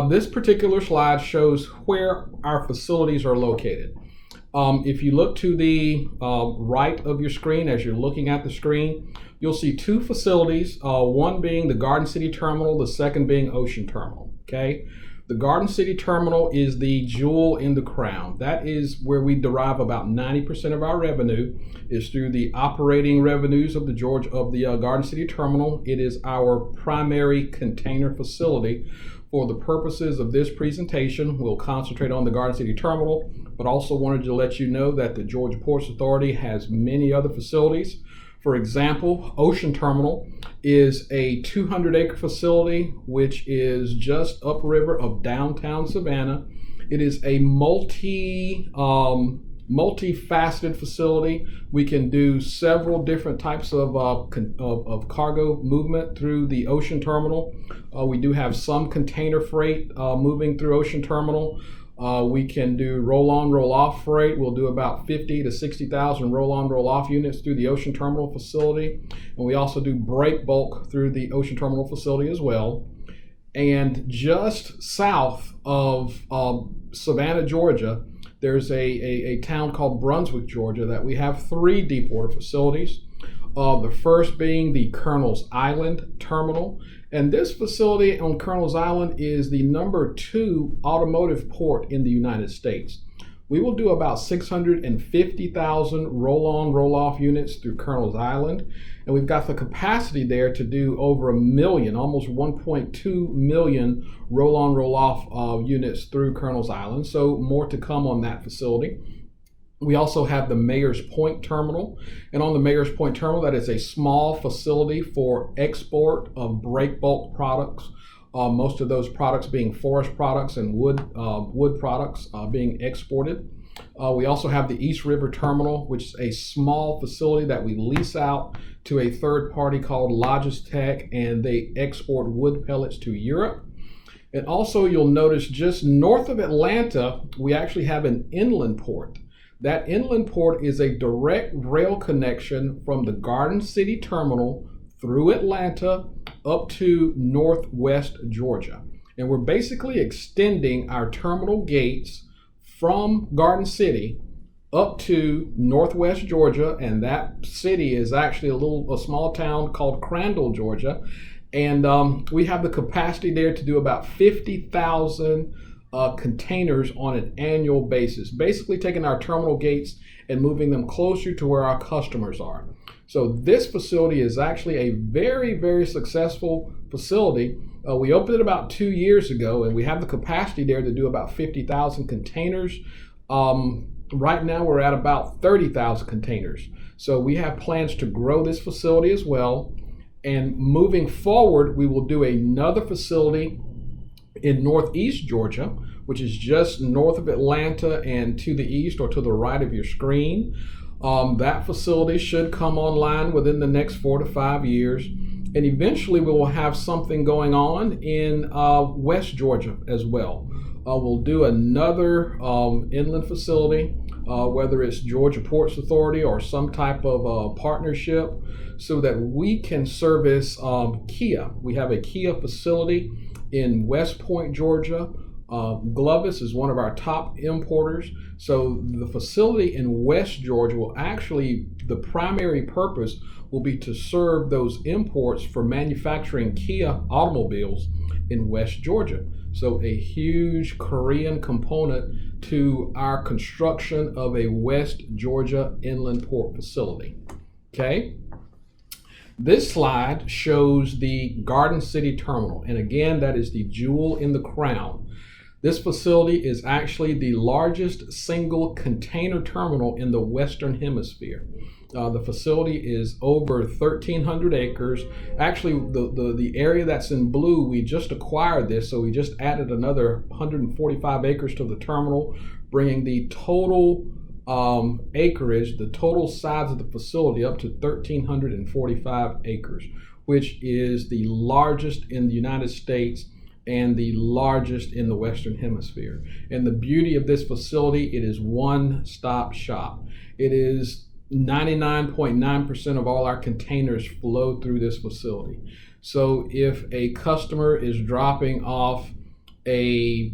this particular slide shows where our facilities are located. If you look to the right of your screen, as you're looking at the screen, you'll see 2 facilities, one being the Garden City Terminal, the second being Ocean Terminal, okay? The Garden City Terminal is the jewel in the crown. That is where we derive about 90% of our revenue, is through the operating revenues of the Garden City Terminal. It is our primary container facility. For the purposes of this presentation, we'll concentrate on the Garden City Terminal, but also wanted to let you know that the Georgia Ports Authority has many other facilities. For example, Ocean Terminal is a 200-acre facility which is just upriver of downtown Savannah. It is a multifaceted facility. We can do several different types of cargo movement through the Ocean Terminal. We do have some container freight moving through Ocean Terminal. We can do roll-on, roll-off freight. We'll do about 50 to 60,000 roll-on, roll-off units through the Ocean Terminal facility. And we also do break bulk through the Ocean Terminal facility as well. And just south of Savannah, Georgia, there's a town called Brunswick, Georgia, that we have 3 deep water facilities. The first being the Colonel's Island Terminal. And this facility on Colonel's Island is the number 2 automotive port in the United States. We will do about 650,000 roll-on, roll-off units through Colonel's Island. And we've got the capacity there to do over 1 million, almost 1.2 million roll-on, roll-off units through Colonel's Island. So more to come on that facility. We also have the Mayor's Point Terminal. And on the Mayor's Point Terminal, that is a small facility for export of break bulk products. Most of those products being forest products and wood products being exported. We also have the East River Terminal, which is a small facility that we lease out to a third party called Logistech, and they export wood pellets to Europe. And also you'll notice just north of Atlanta, we actually have an inland port. That inland port is a direct rail connection from the Garden City Terminal through Atlanta up to Northwest Georgia. And we're basically extending our terminal gates from Garden City up to Northwest Georgia, and that city is actually a small town called Crandall, Georgia. And we have the capacity there to do about 50,000 containers on an annual basis, basically taking our terminal gates and moving them closer to where our customers are. So this facility is actually a very, very successful facility. We opened it about 2 years ago, and we have the capacity there to do about 50,000 containers. Right now we're at about 30,000 containers. So we have plans to grow this facility as well. And moving forward, we will do another facility in Northeast Georgia, which is just north of Atlanta and to the east or to the right of your screen. That facility should come online within the next 4 to 5 years. And eventually we will have something going on in West Georgia as well. We'll do another inland facility, whether it's Georgia Ports Authority or some type of partnership, so that we can service Kia. We have a Kia facility in West Point, Georgia. Glovis is one of our top importers. So the facility in West Georgia will actually, the primary purpose will be to serve those imports for manufacturing Kia automobiles in West Georgia. So a huge Korean component to our construction of a West Georgia inland port facility. Okay. This slide shows the Garden City Terminal. And again, that is the jewel in the crown. This facility is actually the largest single container terminal in the Western Hemisphere. The facility is over 1,300 acres. Actually, the area that's in blue, we just acquired this, so we just added another 145 acres to the terminal, bringing the total acreage, the total size of the facility up to 1,345 acres, which is the largest in the United States and the largest in the Western Hemisphere. And the beauty of this facility, it is one-stop shop. It is 99.9% of all our containers flow through this facility. So if a customer is dropping off a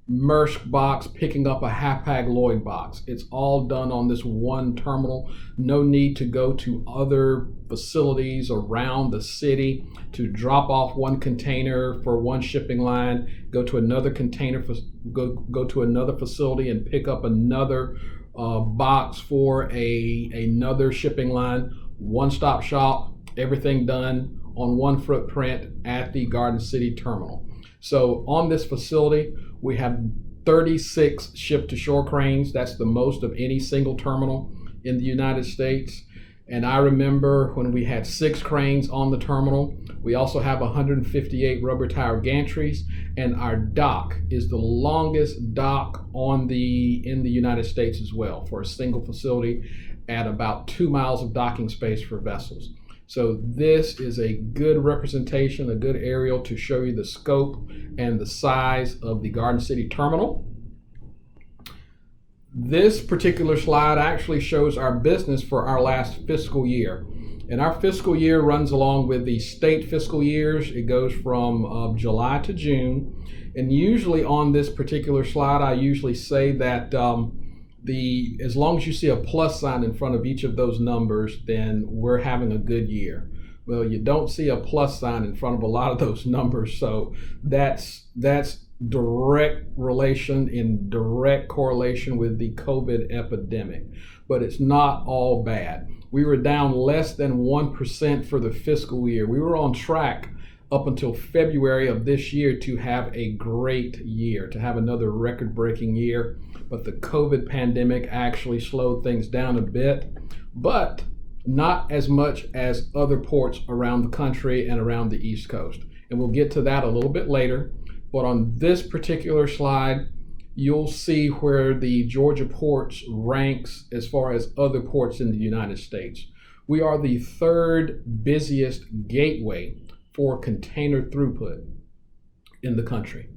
Maersk box, picking up a Hapag-Lloyd box, it's all done on this one terminal. No need to go to other facilities around the city to drop off one container for one shipping line, go to another container, go to another facility and pick up another box for another shipping line. One-stop shop, everything done on one footprint at the Garden City Terminal. So on this facility, we have 36 ship-to-shore cranes. That's the most of any single terminal in the United States. And I remember when we had 6 cranes on the terminal. We also have 158 rubber tower gantries, and our dock is the longest dock in the United States as well, for a single facility at about 2 miles of docking space for vessels. So this is a good representation, a good aerial to show you the scope and the size of the Garden City Terminal. This particular slide actually shows our business for our last fiscal year. And our fiscal year runs along with the state fiscal years. It goes from July to June. And usually on this particular slide, I usually say that as long as you see a plus sign in front of each of those numbers, then we're having a good year. Well, you don't see a plus sign in front of a lot of those numbers, so that's direct relation, in direct correlation with the COVID epidemic. But it's not all bad. We were down less than 1% for the fiscal year. We were on track up until February of this year to have a great year, to have another record-breaking year. But the COVID pandemic actually slowed things down a bit, but not as much as other ports around the country and around the East Coast. And we'll get to that a little bit later. But on this particular slide, you'll see where the Georgia ports ranks as far as other ports in the United States. We are the 3rd busiest gateway for container throughput in the country.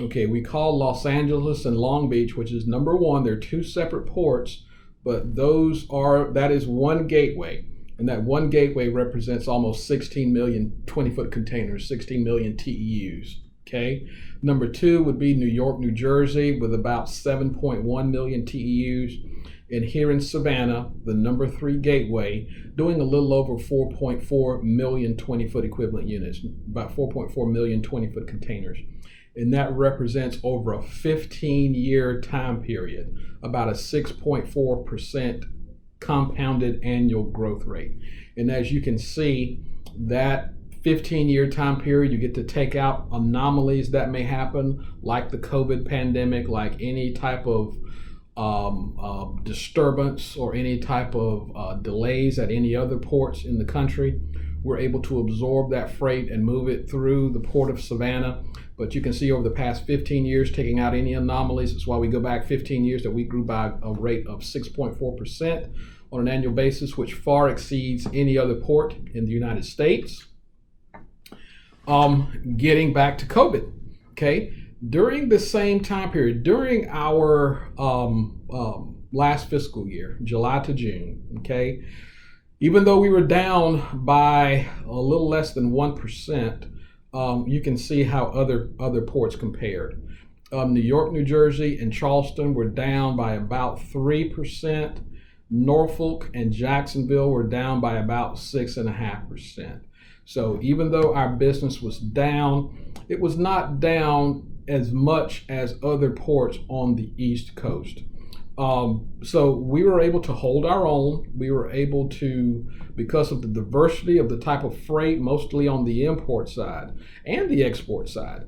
Okay, we call Los Angeles and Long Beach, which is number 1. They're 2 separate ports, but that is one gateway. And that one gateway represents almost 16 million 20-foot containers, 16 million TEUs. Okay. Number 2 would be New York, New Jersey, with about 7.1 million TEUs. And here in Savannah, the number 3 gateway, doing a little over 4.4 million 20-foot equivalent units, about 4.4 million 20-foot containers. And that represents over a 15-year time period, about a 6.4% compounded annual growth rate. And as you can see, that 15-year time period, you get to take out anomalies that may happen, like the COVID pandemic, like any type of disturbance or any type of delays at any other ports in the country. We're able to absorb that freight and move it through the port of Savannah. But you can see over the past 15 years, taking out any anomalies, that's why we go back 15 years, that we grew by a rate of 6.4% on an annual basis, which far exceeds any other port in the United States. Getting back to COVID, okay? During the same time period, during our last fiscal year, July to June, okay, even though we were down by a little less than 1%, you can see how other ports compared. New York, New Jersey, and Charleston were down by about 3%. Norfolk and Jacksonville were down by about 6.5%. So even though our business was down, it was not down as much as other ports on the East Coast. So we were able to hold our own. We were able to, because of the diversity of the type of freight, mostly on the import side and the export side.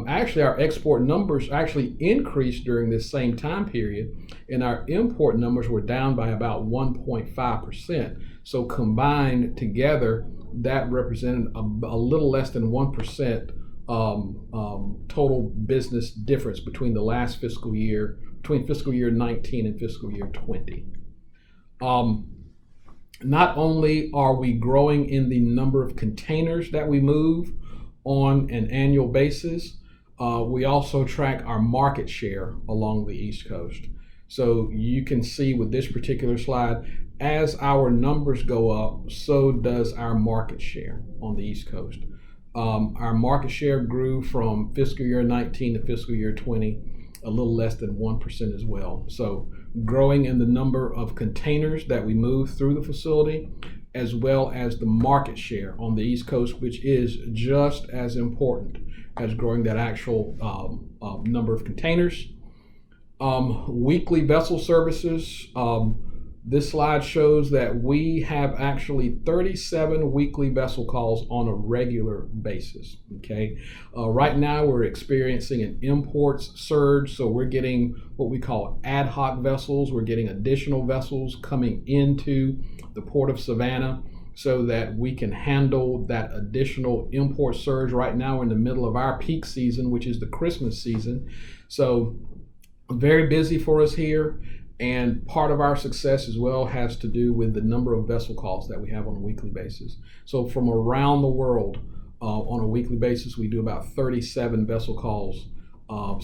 Actually, our export numbers actually increased during this same time period, and our import numbers were down by about 1.5%. So combined together, that represented a little less than 1% total business difference between the last fiscal year, between fiscal year 19 and fiscal year 20. Not only are we growing in the number of containers that we move on an annual basis, we also track our market share along the East Coast. So you can see with this particular slide, as our numbers go up, so does our market share on the East Coast. Our market share grew from fiscal year 19 to fiscal year 20, a little less than 1% as well. So growing in the number of containers that we move through the facility, as well as the market share on the East Coast, which is just as important as growing that actual number of containers. Weekly vessel services. This slide shows that we have actually 37 weekly vessel calls on a regular basis, okay? Right now we're experiencing an imports surge, so we're getting what we call ad hoc vessels. We're getting additional vessels coming into the port of Savannah so that we can handle that additional import surge. Right now we're in the middle of our peak season, which is the Christmas season. So very busy for us here. And part of our success as well has to do with the number of vessel calls that we have on a weekly basis. So from around the world, on a weekly basis, we do about 37 vessel calls,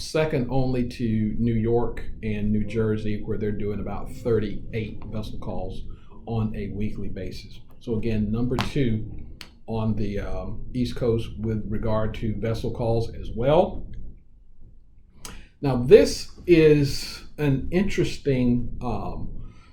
second only to New York and New Jersey, where they're doing about 38 vessel calls on a weekly basis. So again, number 2 on the East Coast with regard to vessel calls as well. Now this is an interesting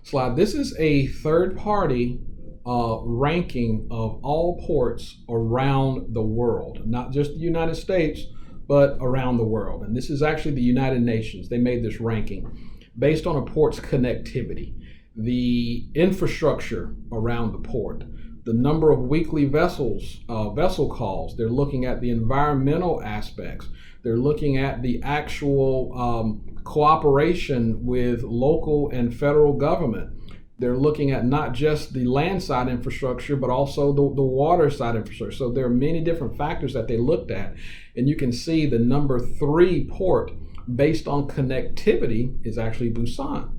slide. This is a third-party ranking of all ports around the world, not just the United States, but around the world. And this is actually the United Nations. They made this ranking based on a port's connectivity, the infrastructure around the port, the number of weekly vessel calls. They're looking at the environmental aspects. They're looking at the actual cooperation with local and federal government. They're looking at not just the land side infrastructure, but also the water side infrastructure. So there are many different factors that they looked at. And you can see the number 3 port based on connectivity is actually Busan.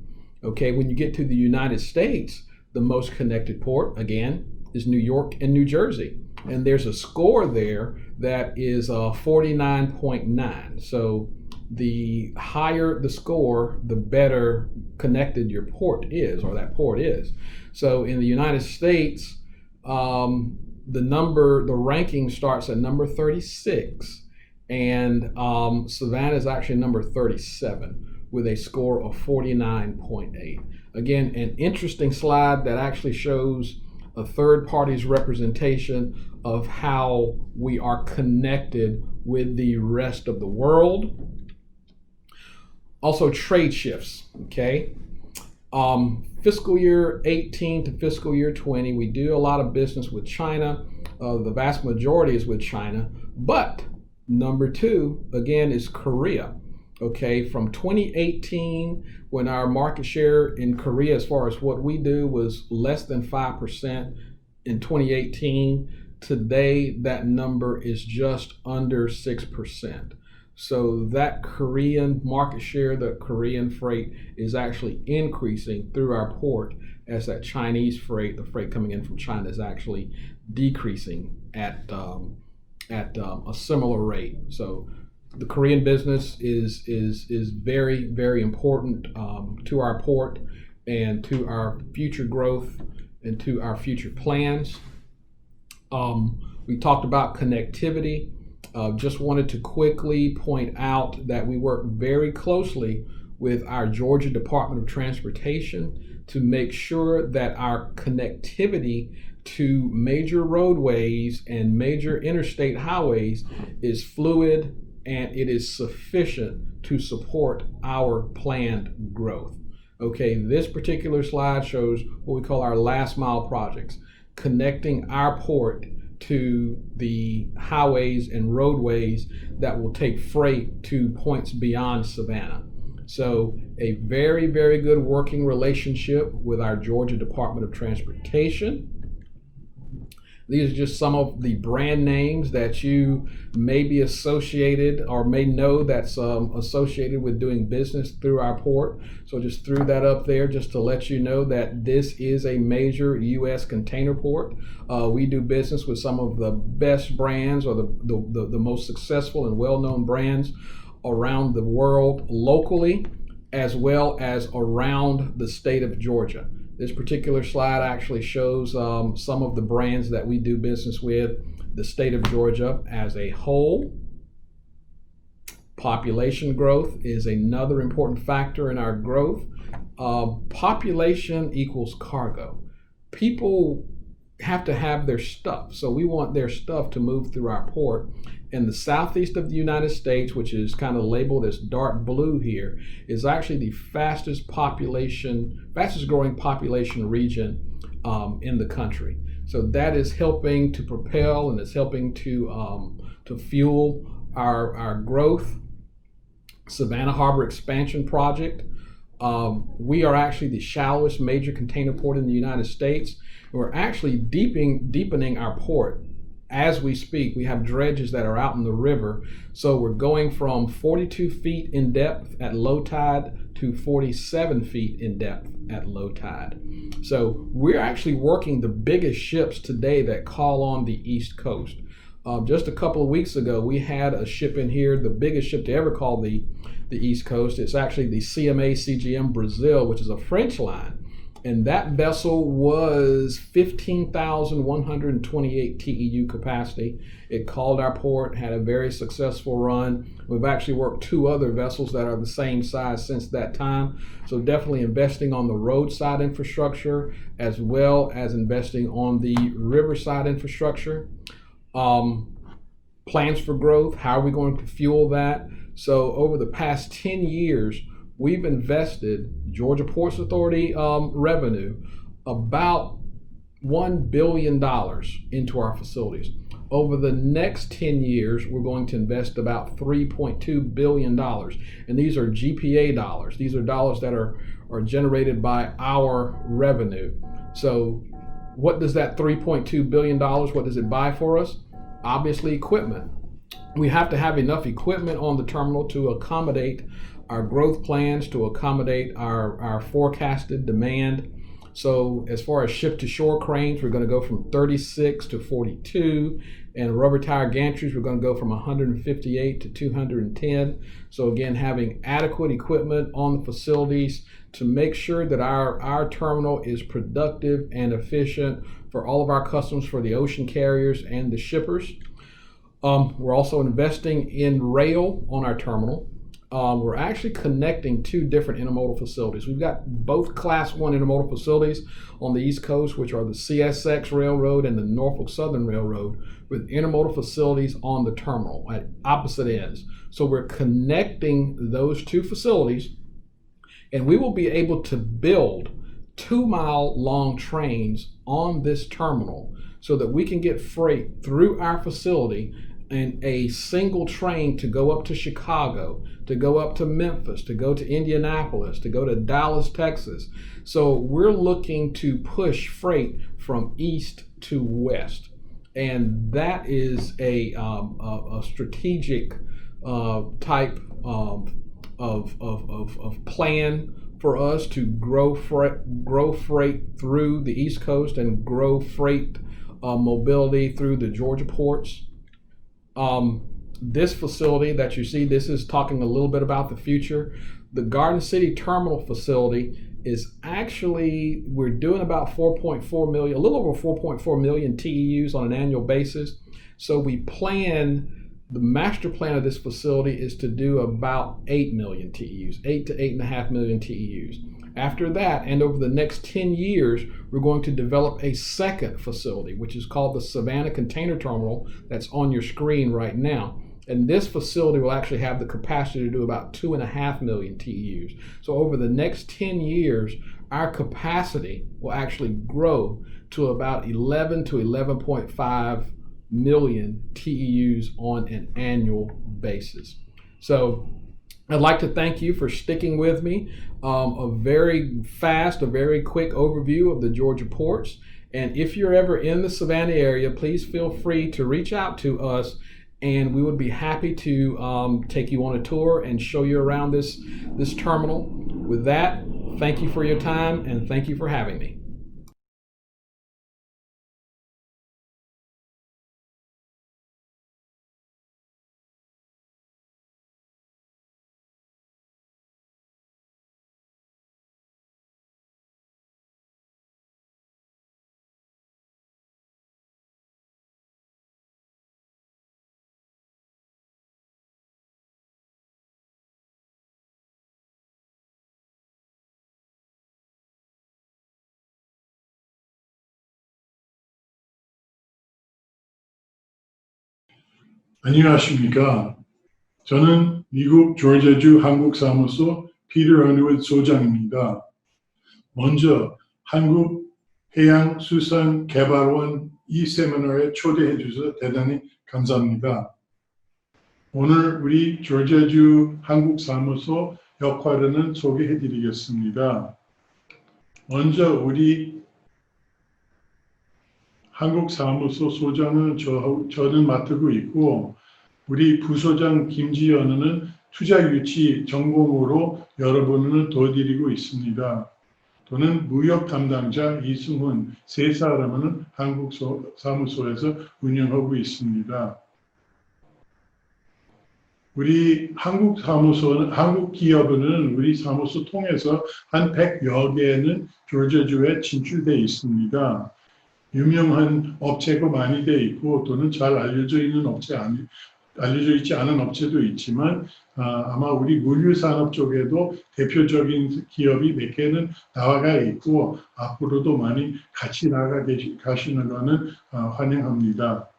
Okay, when you get to the United States, the most connected port, again, is New York and New Jersey. And there's a score there that is 49.9. So the higher the score, the better connected your port is, or that port is. So in the United States, the ranking starts at number 36, and Savannah is actually number 37 with a score of 49.8. Again, an interesting slide that actually shows a third party's representation of how we are connected with the rest of the world. Also, trade shifts, okay? Fiscal year 18 to fiscal year 20, we do a lot of business with China. The vast majority is with China. But number two, again, is Korea. Okay, from 2018, when our market share in Korea, as far as what we do, was less than 5% in 2018, today that number is just under 6%. So that Korean market share, the Korean freight, is actually increasing through our port as that Chinese freight, the freight coming in from China, is actually decreasing at a similar rate. So the Korean business is very, very important to our port and to our future growth and to our future plans. We talked about connectivity. Just wanted to quickly point out that we work very closely with our Georgia Department of Transportation to make sure that our connectivity to major roadways and major interstate highways is fluid and it is sufficient to support our planned growth. Okay, this particular slide shows what we call our last mile projects, connecting our port to the highways and roadways that will take freight to points beyond Savannah. So a very, very good working relationship with our Georgia Department of Transportation. These are just some of the brand names that you may be associated or may know that's associated with doing business through our port. So just threw that up there just to let you know that this is a major U.S. container port. We do business with some of the best brands or the most successful and well-known brands around the world locally, as well as around the state of Georgia. This particular slide actually shows some of the brands that we do business with, the state of Georgia as a whole. Population growth is another important factor in our growth. Population equals cargo. People have to have their stuff, so we want their stuff to move through our port. In the southeast of the United States, which is kind of labeled as dark blue here, is actually the fastest growing population region in the country. So that is helping to propel and is helping to fuel our growth. Savannah Harbor Expansion Project. We are actually the shallowest major container port in the United States. We're actually deepening our port. As we speak, we have dredges that are out in the river. So we're going from 42 feet in depth at low tide to 47 feet in depth at low tide. So we're actually working the biggest ships today that call on the East Coast. Just a couple of weeks ago, we had a ship in here, the biggest ship to ever call the East Coast. It's actually the CMA CGM Brazil, which is a French line. And that vessel was 15,128 TEU capacity. It called our port, had a very successful run. We've actually worked two other vessels that are the same size since that time. So definitely investing on the roadside infrastructure as well as investing on the riverside infrastructure. Plans for growth, how are we going to fuel that? So over the past 10 years, we've invested, Georgia Ports Authority revenue, about $1 billion into our facilities. Over the next 10 years, we're going to invest about $3.2 billion. And these are GPA dollars. These are dollars that are generated by our revenue. So what does that $3.2 billion, what does it buy for us? Obviously, equipment. We have to have enough equipment on the terminal to accommodate our growth plans, to accommodate our forecasted demand. So as far as ship-to-shore cranes, we're going to go from 36 to 42, and rubber tire gantries, we're going to go from 158 to 210. So again, having adequate equipment on the facilities to make sure that our terminal is productive and efficient for all of our customers, for the ocean carriers and the shippers. We're also investing in rail on our terminal. We're actually connecting two different intermodal facilities. We've got both Class 1 intermodal facilities on the East Coast, which are the CSX Railroad and the Norfolk Southern Railroad, with intermodal facilities on the terminal at opposite ends. So we're connecting those two facilities, and we will be able to build 2-mile long trains on this terminal so that we can get freight through our facility in a single train to go up to Chicago, to go up to Memphis, to go to Indianapolis, to go to Dallas, Texas. So we're looking to push freight from east to west. And that is a strategic type of plan for us to grow freight through the East Coast and grow freight mobility through the Georgia ports. This facility that you see, this is talking a little bit about the future. The Garden City Terminal facility is actually, we're doing about 4.4 million, a little over 4.4 million TEUs on an annual basis. So we plan, the master plan of this facility is to do about 8 million TEUs, 8 to 8.5 million TEUs. After that, and over the next 10 years, we're going to develop a second facility, which is called the Savannah Container Terminal, that's on your screen right now. And this facility will actually have the capacity to do about 2.5 million TEUs. So over the next 10 years, our capacity will actually grow to about 11 to 11.5 million TEUs on an annual basis. So I'd like to thank you for sticking with me. A very fast, a very quick overview of the Georgia ports. And if you're ever in the Savannah area, please feel free to reach out to us, and we would be happy to take you on a tour and show you around this terminal. With that, thank you for your time, and thank you for having me. 안녕하십니까. 저는 미국 조지아주 한국사무소 피터 언더우드 소장입니다. 먼저 한국해양수산개발원 이 세미나에 초대해 주셔서 대단히 감사합니다. 오늘 우리 조지아주 한국사무소 역할을 소개해 드리겠습니다. 먼저 우리 한국사무소 소장은 저는 맡고 있고, 우리 부소장 김지연은 투자유치 전공으로 여러분을 도와드리고 있습니다. 또는 무역 담당자 이승훈 세 사람은 한국사무소에서 운영하고 있습니다. 우리 한국 기업은 우리 사무소 통해서 한 100여 개는 조지아주에 진출되어 있습니다. 유명한 업체가 많이 돼 있고, 또는 잘 알려져 있지 않은 업체도 있지만, 아마 우리 물류산업 쪽에도 대표적인 기업이 몇 개는 나와가 있고, 앞으로도 많이 같이 가시는 거는 환영합니다.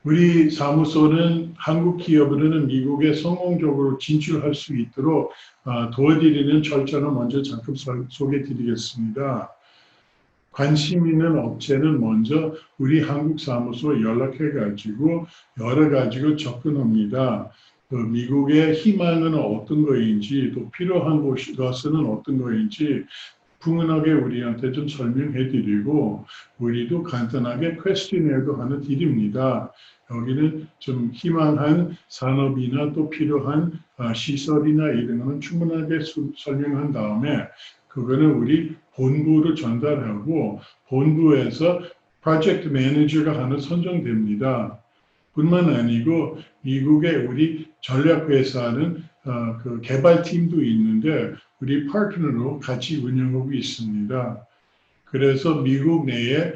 우리 사무소는 한국 기업으로는 미국에 성공적으로 진출할 수 있도록 도와드리는 절차를 먼저 잠깐 소개해 드리겠습니다. 관심 있는 업체는 먼저 우리 한국 사무소에 연락해 가지고 여러 가지로 접근합니다. 미국의 희망은 어떤 거인지, 또 필요한 것은 어떤 거인지 풍문하게 우리한테 좀 설명해 드리고, 우리도 간단하게 퀘스티네어도 하나 드립니다. 여기는 좀 희망한 산업이나 또 필요한 시설이나 이런 거는 충분하게 설명한 다음에 그거는 우리 본부로 전달하고, 본부에서 프로젝트 매니저가 하나 선정됩니다. 뿐만 아니고 미국의 우리 전략회사는 그 개발팀도 있는데 우리 파트너로 같이 운영하고 있습니다. 그래서 미국 내에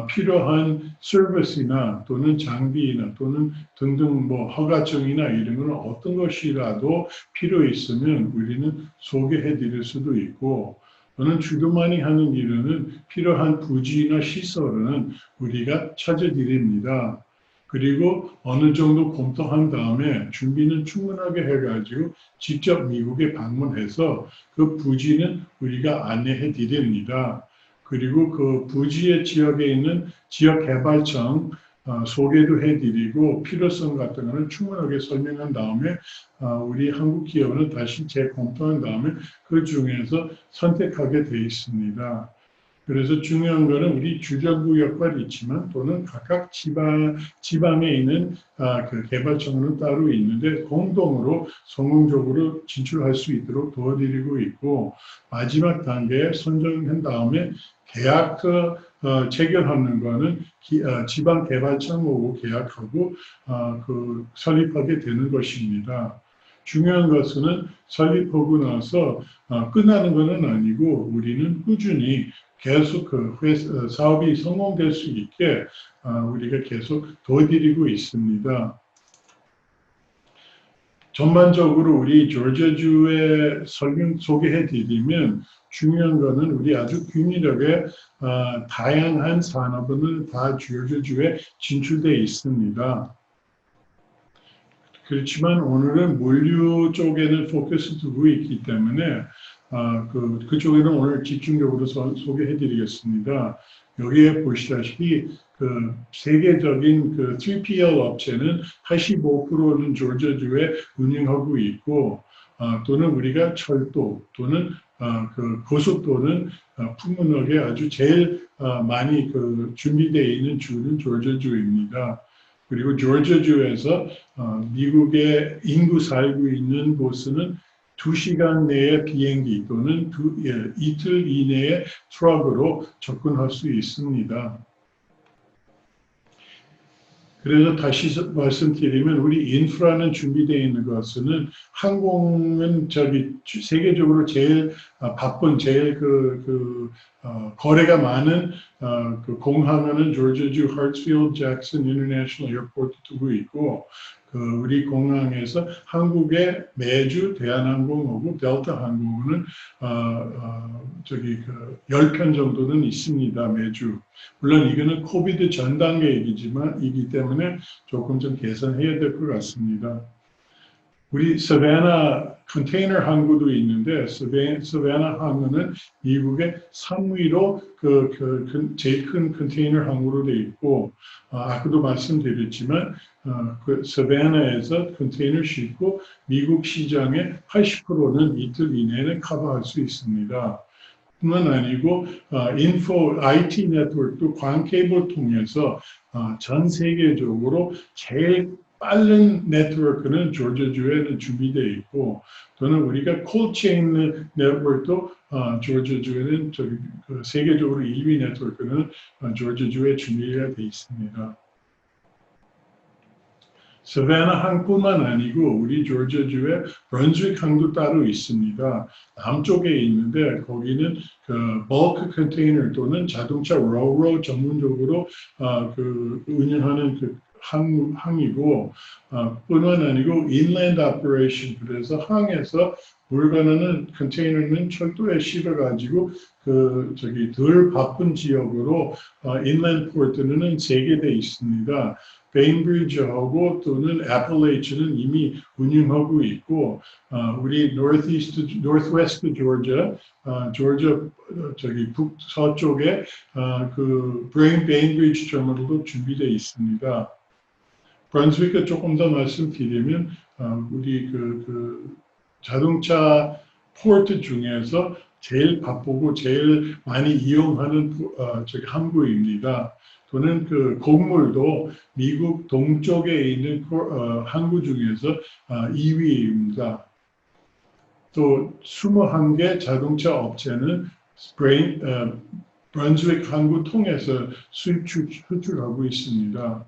필요한 서비스나 또는 장비나 또는 등등 뭐 허가증이나 이런 거는 어떤 것이라도 필요 있으면 우리는 소개해 드릴 수도 있고 또는 주로 많이 하는 일은 필요한 부지나 시설은 우리가 찾아드립니다. 그리고 어느 정도 검토한 다음에 준비는 충분하게 해가지고 직접 미국에 방문해서 그 부지는 우리가 안내해 드립니다. 그리고 그 부지의 지역에 있는 지역개발청 소개도 해드리고 필요성 같은 거는 충분하게 설명한 다음에 우리 한국 기업은 다시 재검토한 다음에 그 중에서 선택하게 돼 있습니다. 그래서 중요한 거는 우리 주정부 역할이 있지만 또는 각각 지방에 있는 그 개발청은 따로 있는데 공동으로 성공적으로 진출할 수 있도록 도와드리고 있고 마지막 단계에 선정한 다음에 계약 체결하는 거는 지방개발청하고 계약하고 그 설립하게 되는 것입니다. 중요한 것은 설립하고 나서 끝나는 것은 아니고 우리는 꾸준히 계속 그 사업이 성공될 수 있게 우리가 계속 도와드리고 있습니다. 전반적으로 우리 조지아주에 소개해 드리면 중요한 거는 우리 아주 균일하게 다양한 산업은 다 조지아주에 진출되어 있습니다. 그렇지만 오늘은 물류 쪽에는 포커스 두고 있기 때문에 그쪽에는 오늘 집중적으로 소개해 드리겠습니다. 여기에 보시다시피 그 세계적인 그 3PL 업체는 85%는 조지아주에 운영하고 있고 또는 우리가 철도 또는 그 고속도는 풍문하게 아주 제일 많이 그 준비되어 있는 주는 조지아주입니다. 그리고 조지아주에서 미국의 인구 살고 있는 곳은 2시간 내에 비행기 또는 이틀 이내에 트럭으로 접근할 수 있습니다. 그래서 다시 말씀드리면 우리 인프라는 준비되어 있는 것은 항공은 세계적으로 제일 바쁜 제일 거래가 많은 그 공항은 조지아주 하트필드 잭슨 인터내셔널 에어포트 두고 있고 우리 공항에서 한국의 매주 대한항공하고 델타 항공은 10편 정도는 있습니다, 매주. 물론 이거는 코비드 전 단계이기 때문에 조금 좀 개선해야 될 것 같습니다. 우리 서베나 컨테이너 항구도 있는데 서베나 항구는 미국의 3위로 제일 큰 컨테이너 항구로 되어 있고 아까도 말씀드렸지만 그 서베나에서 컨테이너 싣고 미국 시장의 80%는 이틀 이내에 커버할 수 있습니다. 뿐만 아니고 IT 네트워크도 광 케이블 통해서 전 세계적으로 제일 빠른 네트워크는 조지아주에는 준비되어 있고 또는 우리가 콜체인 네트워크도 조지아주에는 세계적으로 1위 네트워크는 조지아주에 준비가 되어 있습니다. 서베나 항뿐만 아니고 우리 조지아주에 브런즈윅 항도 따로 있습니다. 남쪽에 있는데 거기는 그 버크 컨테이너 또는 자동차 로로 전문적으로 운영하는 항이고 뿐만 아니고 인랜드 오퍼레이션 그래서 항에서 물건은 컨테이너는 철도에 실어가지고 덜 바쁜 지역으로 인랜드 포트는 3개 돼 있습니다. 베인브리지하고 또는 애플레이츠는 이미 운영하고 있고 우리 노스웨스트 조지아 북서쪽에 베인브리지 터미널도 준비되어 있습니다. 브런즈윅 조금 더 말씀드리면 우리 자동차 포트 중에서 제일 바쁘고 제일 많이 이용하는 항구입니다. 또는 곡물도 미국 동쪽에 있는 항구 중에서 2위입니다. 또 21개 자동차 업체는 브런즈윅 항구 통해서 수출하고 있습니다.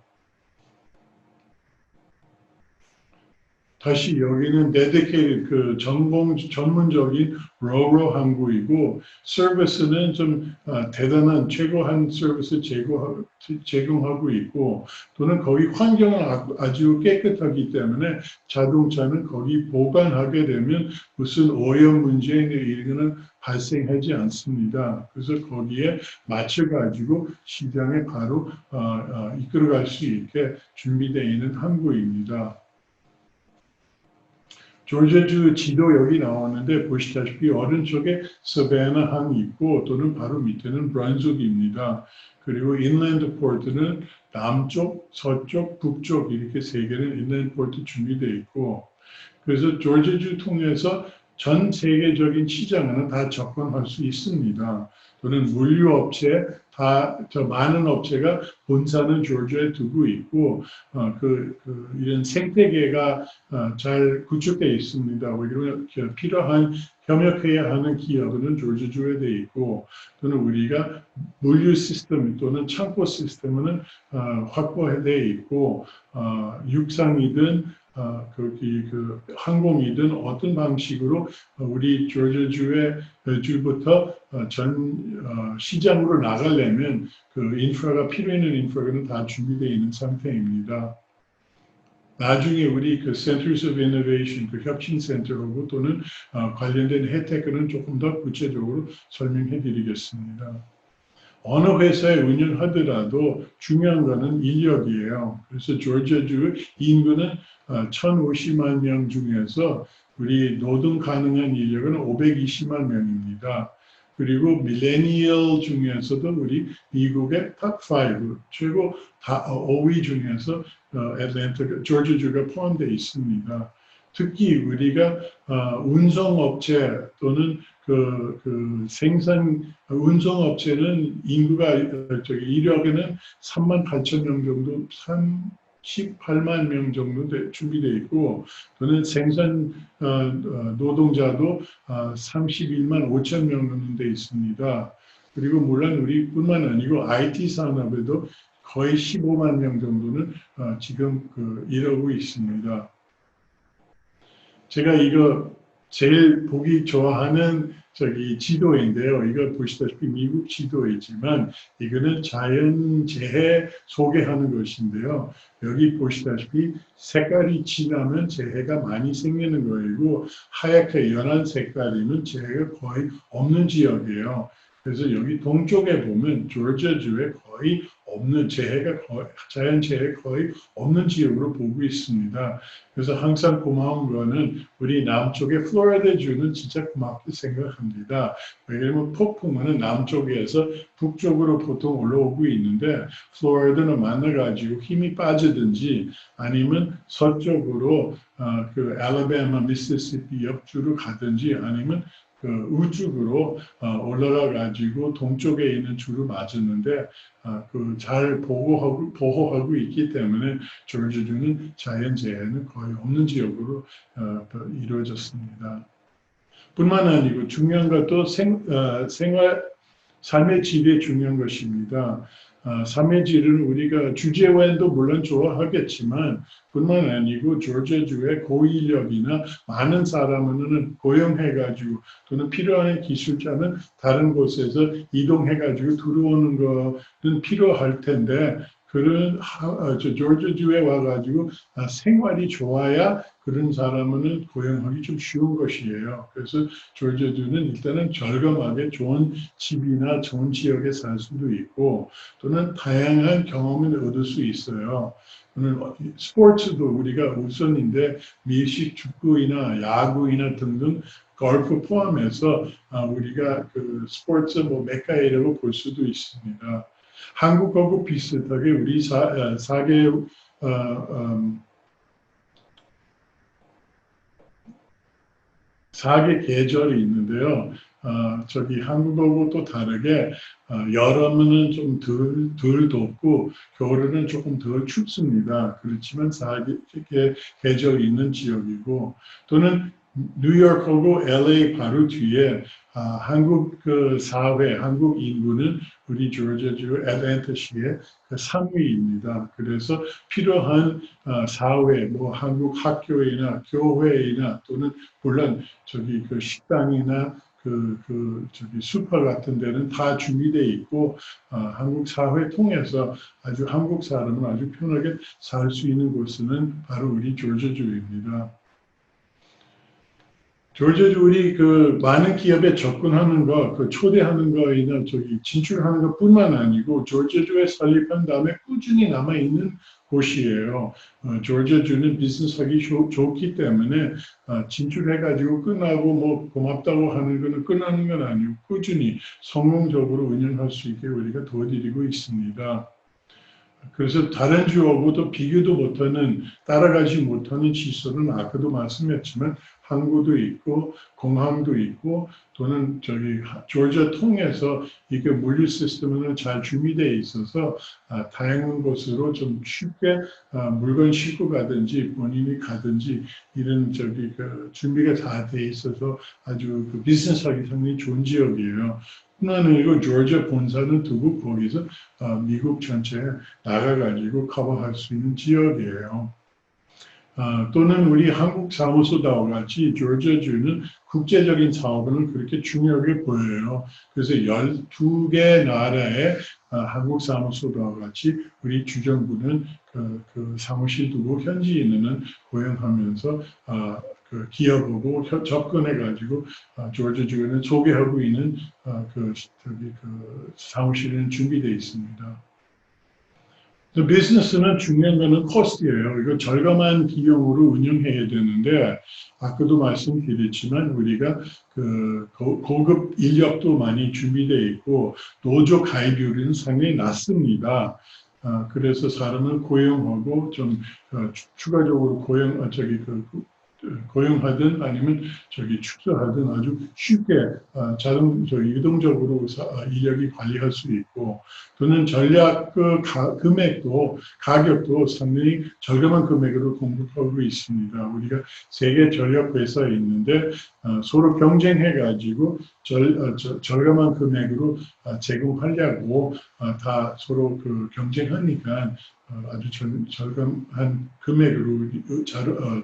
다시 여기는 dedicated 그 전문적인 로로 항구이고 서비스는 좀 대단한 최고한 서비스 제공하고 있고 또는 거기 환경은 아주 깨끗하기 때문에 자동차는 거기 보관하게 되면 무슨 오염 문제나 이런 발생하지 않습니다. 그래서 거기에 맞춰가지고 시장에 바로 이끌어갈 수 있게 준비되어 있는 항구입니다. 조지아주 지도 여기 나오는데 보시다시피 오른쪽에 서베나 항이 있고 또는 바로 밑에는 브런스윅입니다. 그리고 인랜드 포트는 남쪽, 서쪽, 북쪽 이렇게 세 개는 인랜드 포트 준비되어 있고 그래서 조지아주 통해서 전 세계적인 시장에는 다 접근할 수 있습니다. 또는 물류업체 많은 업체가 본사는 조지아에 두고 있고 이런 생태계가 잘 구축되어 있습니다. 그리고 필요한 협력해야 하는 기업은 조지아주에 되어 있고 또는 우리가 물류 시스템 또는 창고 시스템은 확보되어 있고 육상이든 항공이든 어떤 방식으로 우리 조지아주부터 전 시장으로 나가려면 그 인프라가 필요 있는 인프라는 다 준비되어 있는 상태입니다. 나중에 우리 그 Centers of Innovation, 그 협신센터하고 또는 관련된 혜택은 조금 더 구체적으로 설명해 드리겠습니다. 어느 회사에 운영하더라도 중요한 거는 인력이에요. 그래서 조지아주 인구는 1,050만 명 중에서 우리 노동 가능한 인력은 520만 명입니다. 그리고 밀레니얼 중에서도 우리 미국의 탑5 최고 5위 중에서 조지아주가 포함되어 있습니다. 특히 우리가 운송업체 또는 운송업체는 인구가 인력에는 38,000명 정도 18만 명 정도 준비되어 있고 또는 생산 노동자도 31만 5천 명 정도 되어 있습니다. 그리고 물론 우리뿐만 아니고 IT 산업에도 거의 15만 명 정도는 지금 일하고 있습니다. 제가 이거 제일 보기 좋아하는 지도인데요. 이거 보시다시피 미국 지도이지만 이거는 자연재해 소개하는 것인데요. 여기 보시다시피 색깔이 진하면 재해가 많이 생기는 거이고 하얗게 연한 색깔이면 재해가 거의 없는 지역이에요. 그래서 여기 동쪽에 보면 조지아주에 거의 없는 자연재해 거의 없는 지역으로 보고 있습니다. 그래서 항상 고마운 거는 우리 남쪽의 플로리다주는 진짜 고맙게 생각합니다. 왜냐하면 폭풍은 남쪽에서 북쪽으로 보통 올라오고 있는데 플로리다는 만나가지고 힘이 빠지든지 아니면 서쪽으로 알라바마, 미시시피 옆주로 가든지 아니면 우측으로 올라가 가지고 동쪽에 있는 주를 맞았는데 잘 보호하고 있기 때문에 조지아주는 자연재해는 거의 없는 지역으로 이루어졌습니다. 뿐만 아니고 중요한 것도 삶의 질이 중요한 것입니다. 삶의 질은 우리가 주재원도 물론 좋아하겠지만 뿐만 아니고 조지아주의 고인력이나 많은 사람은 고용해가지고 또는 필요한 기술자는 다른 곳에서 이동해가지고 들어오는 것은 필요할 텐데 그런 조지아주에 와가지고 생활이 좋아야 그런 사람은 고용하기 좀 쉬운 것이에요. 그래서 조지아주는 일단은 저렴하게 좋은 집이나 좋은 지역에 살 수도 있고 또는 다양한 경험을 얻을 수 있어요. 또는 스포츠도 우리가 우선인데 미식 축구이나 야구이나 등등 골프 포함해서 우리가 스포츠 메카이라고 볼 수도 있습니다. 한국하고 비슷하게 우리 4개 계절이 있는데요. 한국하고 또 다르게 여름은 좀 덜 덥고 겨울에는 조금 덜 춥습니다. 그렇지만 4개 계절이 있는 지역이고 또는 뉴욕하고 LA 바로 뒤에 한국 그 사회, 한국 인구는 우리 조지아주 애틀랜타시의 그 3위입니다. 그래서 필요한 사회, 뭐 한국 학교이나 교회이나 또는 물론 저기 그 식당이나 저기 슈퍼 같은 데는 다 준비되어 있고, 한국 사회 통해서 아주 한국 사람은 아주 편하게 살 수 있는 곳은 바로 우리 조지아주입니다. 조지아주 우리 그 많은 기업에 접근하는 거, 그 초대하는 거이나 저기 진출하는 것뿐만 아니고 조지아주에 설립한 다음에 꾸준히 남아 있는 곳이에요. 조지아주는 비즈니스하기 좋기 때문에 진출해가지고 끝나고 뭐 고맙다고 하는 거는 끝나는 건 아니고 꾸준히 성공적으로 운영할 수 있게 우리가 도와드리고 있습니다. 그래서 다른 주하고도 비교도 못하는, 따라가지 못하는 지수는 아까도 말씀했지만 항구도 있고 공항도 있고 또는 저기 조지아 통해서 이게 물류 시스템은 잘 준비되어 있어서 다양한 곳으로 좀 쉽게 물건 싣고 가든지 본인이 가든지 이런 저기 그 준비가 다 돼 있어서 아주 그 비즈니스하기 상당히 좋은 지역이에요. 뿐만 아니고 조지아 본사는 두고 거기서 미국 전체에 나가가지고 커버할 수 있는 지역이에요. 또는 우리 한국 사무소다와 같이 조지아주는 국제적인 사업은 그렇게 중요하게 보여요. 그래서 12개 나라의 한국 사무소다와 같이 우리 주정부는 그 사무실 두고 현지인은 고용하면서 그 기업하고 접근해가지고 조지아주는 소개하고 있는 그 사무실은 준비되어 있습니다. 비즈니스는 중요한 거는 코스트예요. 이거 절감한 비용으로 운영해야 되는데 아까도 말씀드렸지만 우리가 그 고급 인력도 많이 준비되어 있고 노조 가입률은 상당히 낮습니다. 그래서 사람을 고용하고 좀 추가적으로 고용하든 아니면 저기 축소하든 아주 쉽게 유동적으로 인력이 관리할 수 있고 또는 전략 금액도 가격도 상당히 저렴한 금액으로 공급하고 있습니다. 우리가 세계 전력 회사에 있는데 서로 경쟁해가지고 저렴한 금액으로 제공하려고 다 서로 그 경쟁하니까 아주 저렴한 금액으로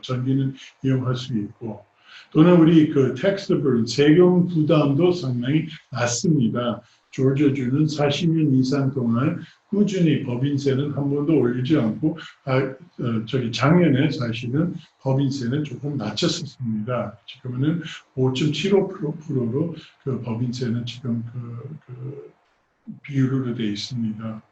전기는 이용할 수 있고 또는 우리 그 텍스 burn, 세금 부담도 상당히 낮습니다. 조지아주는 40년 이상 동안 꾸준히 법인세는 한 번도 올리지 않고 작년에 사실은 법인세는 조금 낮췄었습니다. 지금은 5.75%로 그 법인세는 지금 그 비율로 되어 있습니다.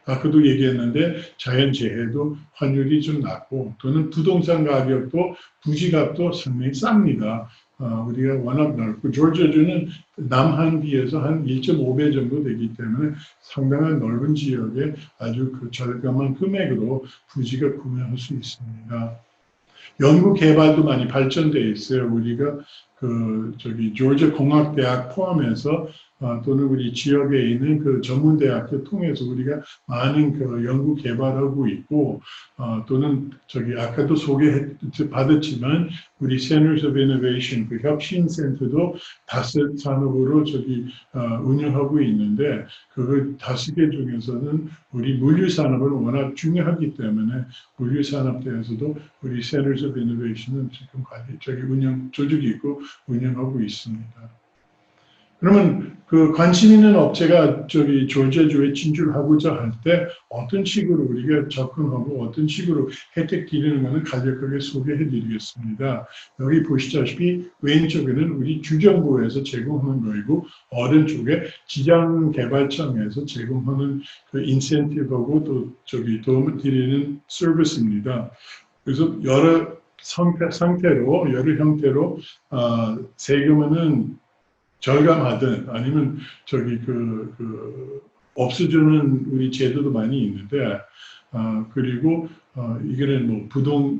아까도 얘기했는데 자연재해도 환율이 좀 낮고 또는 부동산 가격도 부지값도 상당히 쌉니다. 우리가 워낙 넓고 조지아주는 남한비에서 한 1.5배 정도 되기 때문에 상당한 넓은 지역에 아주 그 저렴한 금액으로 부지가 구매할 수 있습니다. 연구 개발도 많이 발전되어 있어요. 우리가 조지아 공학대학 포함해서 또는 우리 지역에 있는 그 전문대학교 통해서 우리가 많은 그 연구 개발하고 있고 또는 아까도 받았지만 우리 Centers of Innovation 그 혁신센터도 5 산업으로 운영하고 있는데 그 5개 중에서는 우리 물류 산업은 워낙 중요하기 때문에 물류 산업대에서도 우리 Centers of Innovation은 지금 조직이 있고 운영하고 있습니다. 그러면 그 관심 있는 업체가 조지아주에 진출하고자 할 때 어떤 식으로 우리가 접근하고 어떤 식으로 혜택 드리는 것은 간략하게 소개해 드리겠습니다. 여기 보시다시피 왼쪽에는 우리 주정부에서 제공하는 거이고 오른쪽에 지장개발청에서 제공하는 그 인센티브하고 또 도움을 드리는 서비스입니다. 그래서 여러 형태로 세금은 절감하든 아니면 없어지는 우리 제도도 많이 있는데 그리고 이거는 뭐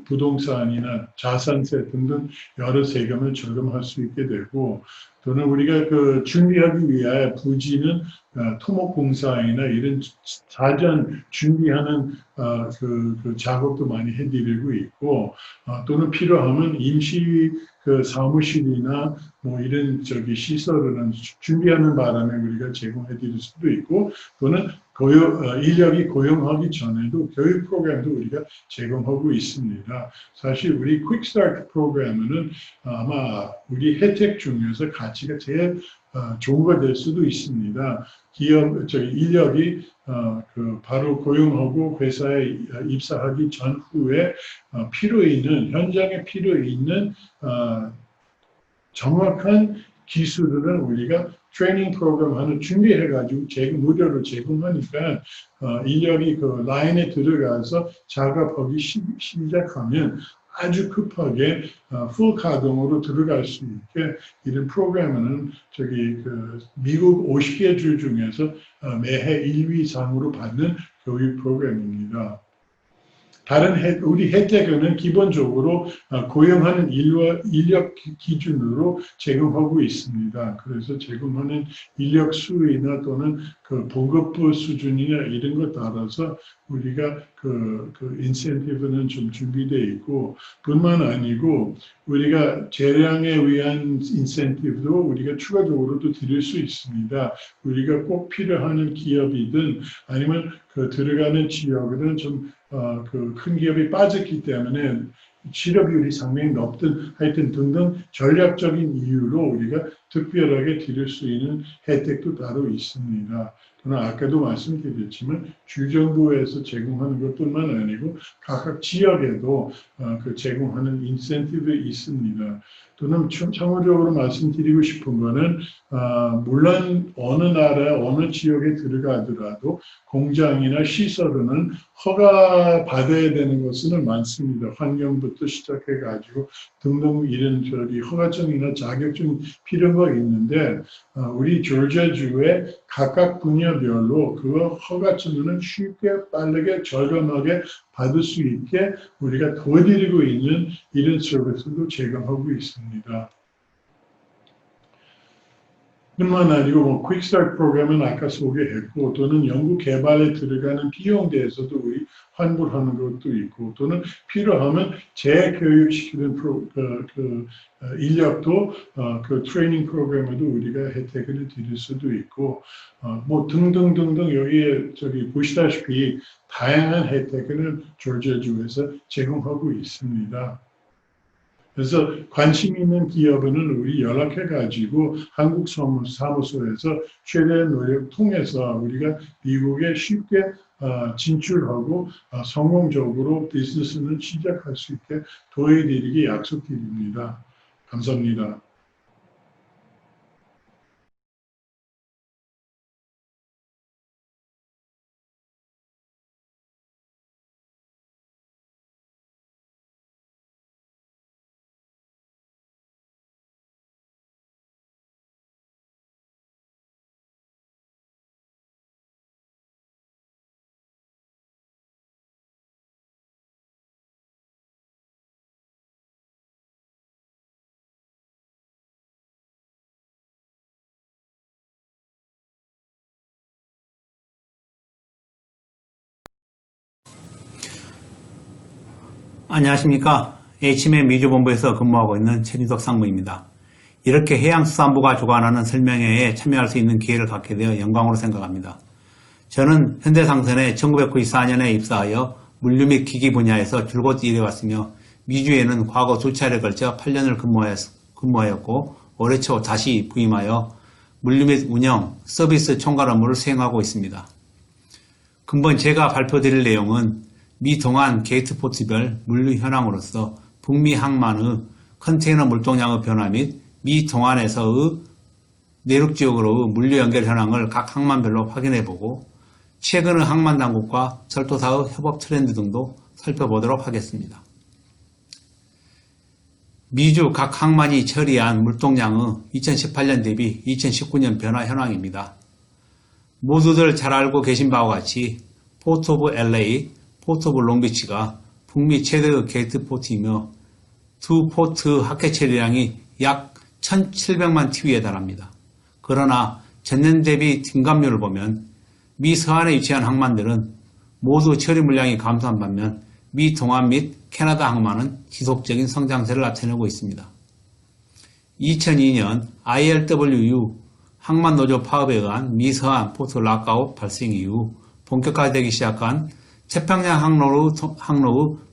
부동산이나 자산세 등등 여러 세금을 절감할 수 있게 되고 또는 우리가 그 준비하기 위해 부지는 토목공사이나 이런 사전 준비하는 그 작업도 많이 해드리고 있고 또는 필요하면 임시 그 사무실이나 뭐 이런 시설을 준비하는 바람에 우리가 제공해드릴 수도 있고 또는 인력이 고용하기 전에도 교육 프로그램도 우리가 제공하고 있습니다. 사실 우리 퀵스타트 프로그램은 아마 우리 혜택 중에서 가치가 제일 좋은 거 될 수도 있습니다. 인력이 바로 고용하고 회사에 입사하기 전후에 현장에 필요 있는 정확한 기술을 우리가 트레이닝 프로그램 하나 준비해가지고 무료로 제공하니까 인력이 그 라인에 들어가서 작업하기 시작하면 아주 급하게 풀 가동으로 들어갈 수 있게 이런 프로그램은 미국 50개 주 중에서 매해 1위 상으로 받는 교육 프로그램입니다. 우리 혜택은 기본적으로 고용하는 인력 기준으로 제공하고 있습니다. 그래서 제공하는 인력 수이나 또는 그 보급부 수준이나 이런 것 따라서 우리가 그 인센티브는 좀 준비되어 있고 뿐만 아니고 우리가 재량에 위한 인센티브도 우리가 추가적으로도 드릴 수 있습니다. 우리가 꼭 필요한 기업이든 아니면 그 들어가는 지역은 좀 큰 기업이 빠졌기 때문에 실업률이 상당히 높든 하여튼 등등 전략적인 이유로 우리가 특별하게 드릴 수 있는 혜택도 따로 있습니다. 또는 아까도 말씀드렸지만 주정부에서 제공하는 것뿐만 아니고 각각 지역에도 제공하는 인센티브 있습니다. 또는 참고적으로 말씀드리고 싶은 거는 물론 어느 나라 어느 지역에 들어가더라도 공장이나 시설은 허가 받아야 되는 것은 많습니다. 환경부터 시작해가지고 등등 이런 허가증이나 자격증 필요한 거 있는데 우리 조지아주에 각각 분야별로 그 허가증은 쉽게 빠르게 저렴하게 받을 수 있게 우리가 도와드리고 있는 이런 서비스도 제공하고 있습니다. 뿐만 아니고 퀵스타트 프로그램은 아까 소개했고 또는 연구 개발에 들어가는 비용 대해서도 우리 환불하는 것도 있고 또는 필요하면 재교육시키는 인력도 그 트레이닝 프로그램에도 우리가 혜택을 드릴 수도 있고 뭐 등등등등 여기에 보시다시피 다양한 혜택을 조지아주에서 제공하고 있습니다. 그래서 관심 있는 기업은 우리 연락해가지고 한국 사무소에서 최대한 노력 통해서 우리가 미국에 쉽게 진출하고 성공적으로 비즈니스는 시작할 수 있게 도와드리기 약속드립니다. 감사합니다. 안녕하십니까. HM의 미주본부에서 근무하고 있는 최진석 상무입니다. 이렇게 해양수산부가 주관하는 설명회에 참여할 수 있는 기회를 갖게 되어 영광으로 생각합니다. 저는 현대상선에 1994년에 입사하여 물류 및 기기 분야에서 줄곧 일해왔으며 미주에는 과거 2차례에 걸쳐 8년을 근무하였고 올해 초 다시 부임하여 물류 및 운영, 서비스 총괄 업무를 수행하고 있습니다. 근본 제가 발표드릴 내용은 미 동안 게이트포트별 물류 현황으로서 북미 항만의 컨테이너 물동량의 변화 및 미 동안에서의 내륙지역으로의 물류 연결 현황을 각 항만별로 확인해보고 최근의 항만 당국과 철도사의 협업 트렌드 등도 살펴보도록 하겠습니다. 미주 각 항만이 처리한 물동량의 2018년 대비 2019년 변화 현황입니다. 모두들 잘 알고 계신 바와 같이 포트 오브 LA, 포트 오브 롱비치가 북미 최대의 게이트 포트이며 두 포트 합계 처리량이 약 1700만 TV에 달합니다. 그러나 전년 대비 증감률을 보면 미 서안에 위치한 항만들은 모두 처리 물량이 감소한 반면 미 동안 및 캐나다 항만은 지속적인 성장세를 나타내고 있습니다. 2002년 ILWU 항만노조 파업에 의한 미 서안 포트 락아웃 발생 이후 본격화되기 시작한 태평양 항로의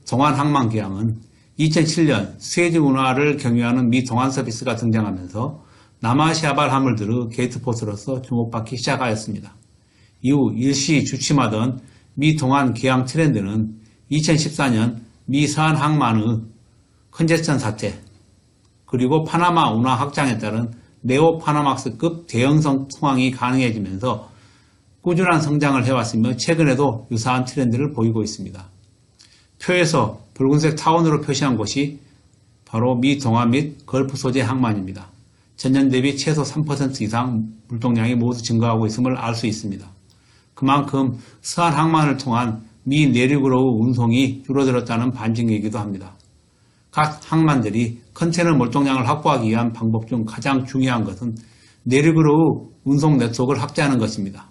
동안 항만 개항은 2007년 수에즈 운하를 경유하는 미 동안 서비스가 등장하면서 남아시아발 화물들의 게이트포트로서 주목받기 시작하였습니다. 이후 일시 주춤하던 미 동안 개항 트렌드는 2014년 미 서안 항만의 컨제스천 사태, 그리고 파나마 운하 확장에 따른 네오 파나막스급 대형성 통항이 가능해지면서 꾸준한 성장을 해왔으며 최근에도 유사한 트렌드를 보이고 있습니다. 표에서 붉은색 타원으로 표시한 곳이 바로 미 동안 및 걸프 소재 항만입니다. 전년 대비 최소 3% 이상 물동량이 모두 증가하고 있음을 알 수 있습니다. 그만큼 서안 항만을 통한 미 내륙으로의 운송이 줄어들었다는 반증이기도 합니다. 각 항만들이 컨테이너 물동량을 확보하기 위한 방법 중 가장 중요한 것은 내륙으로의 운송 네트워크를 확대하는 것입니다.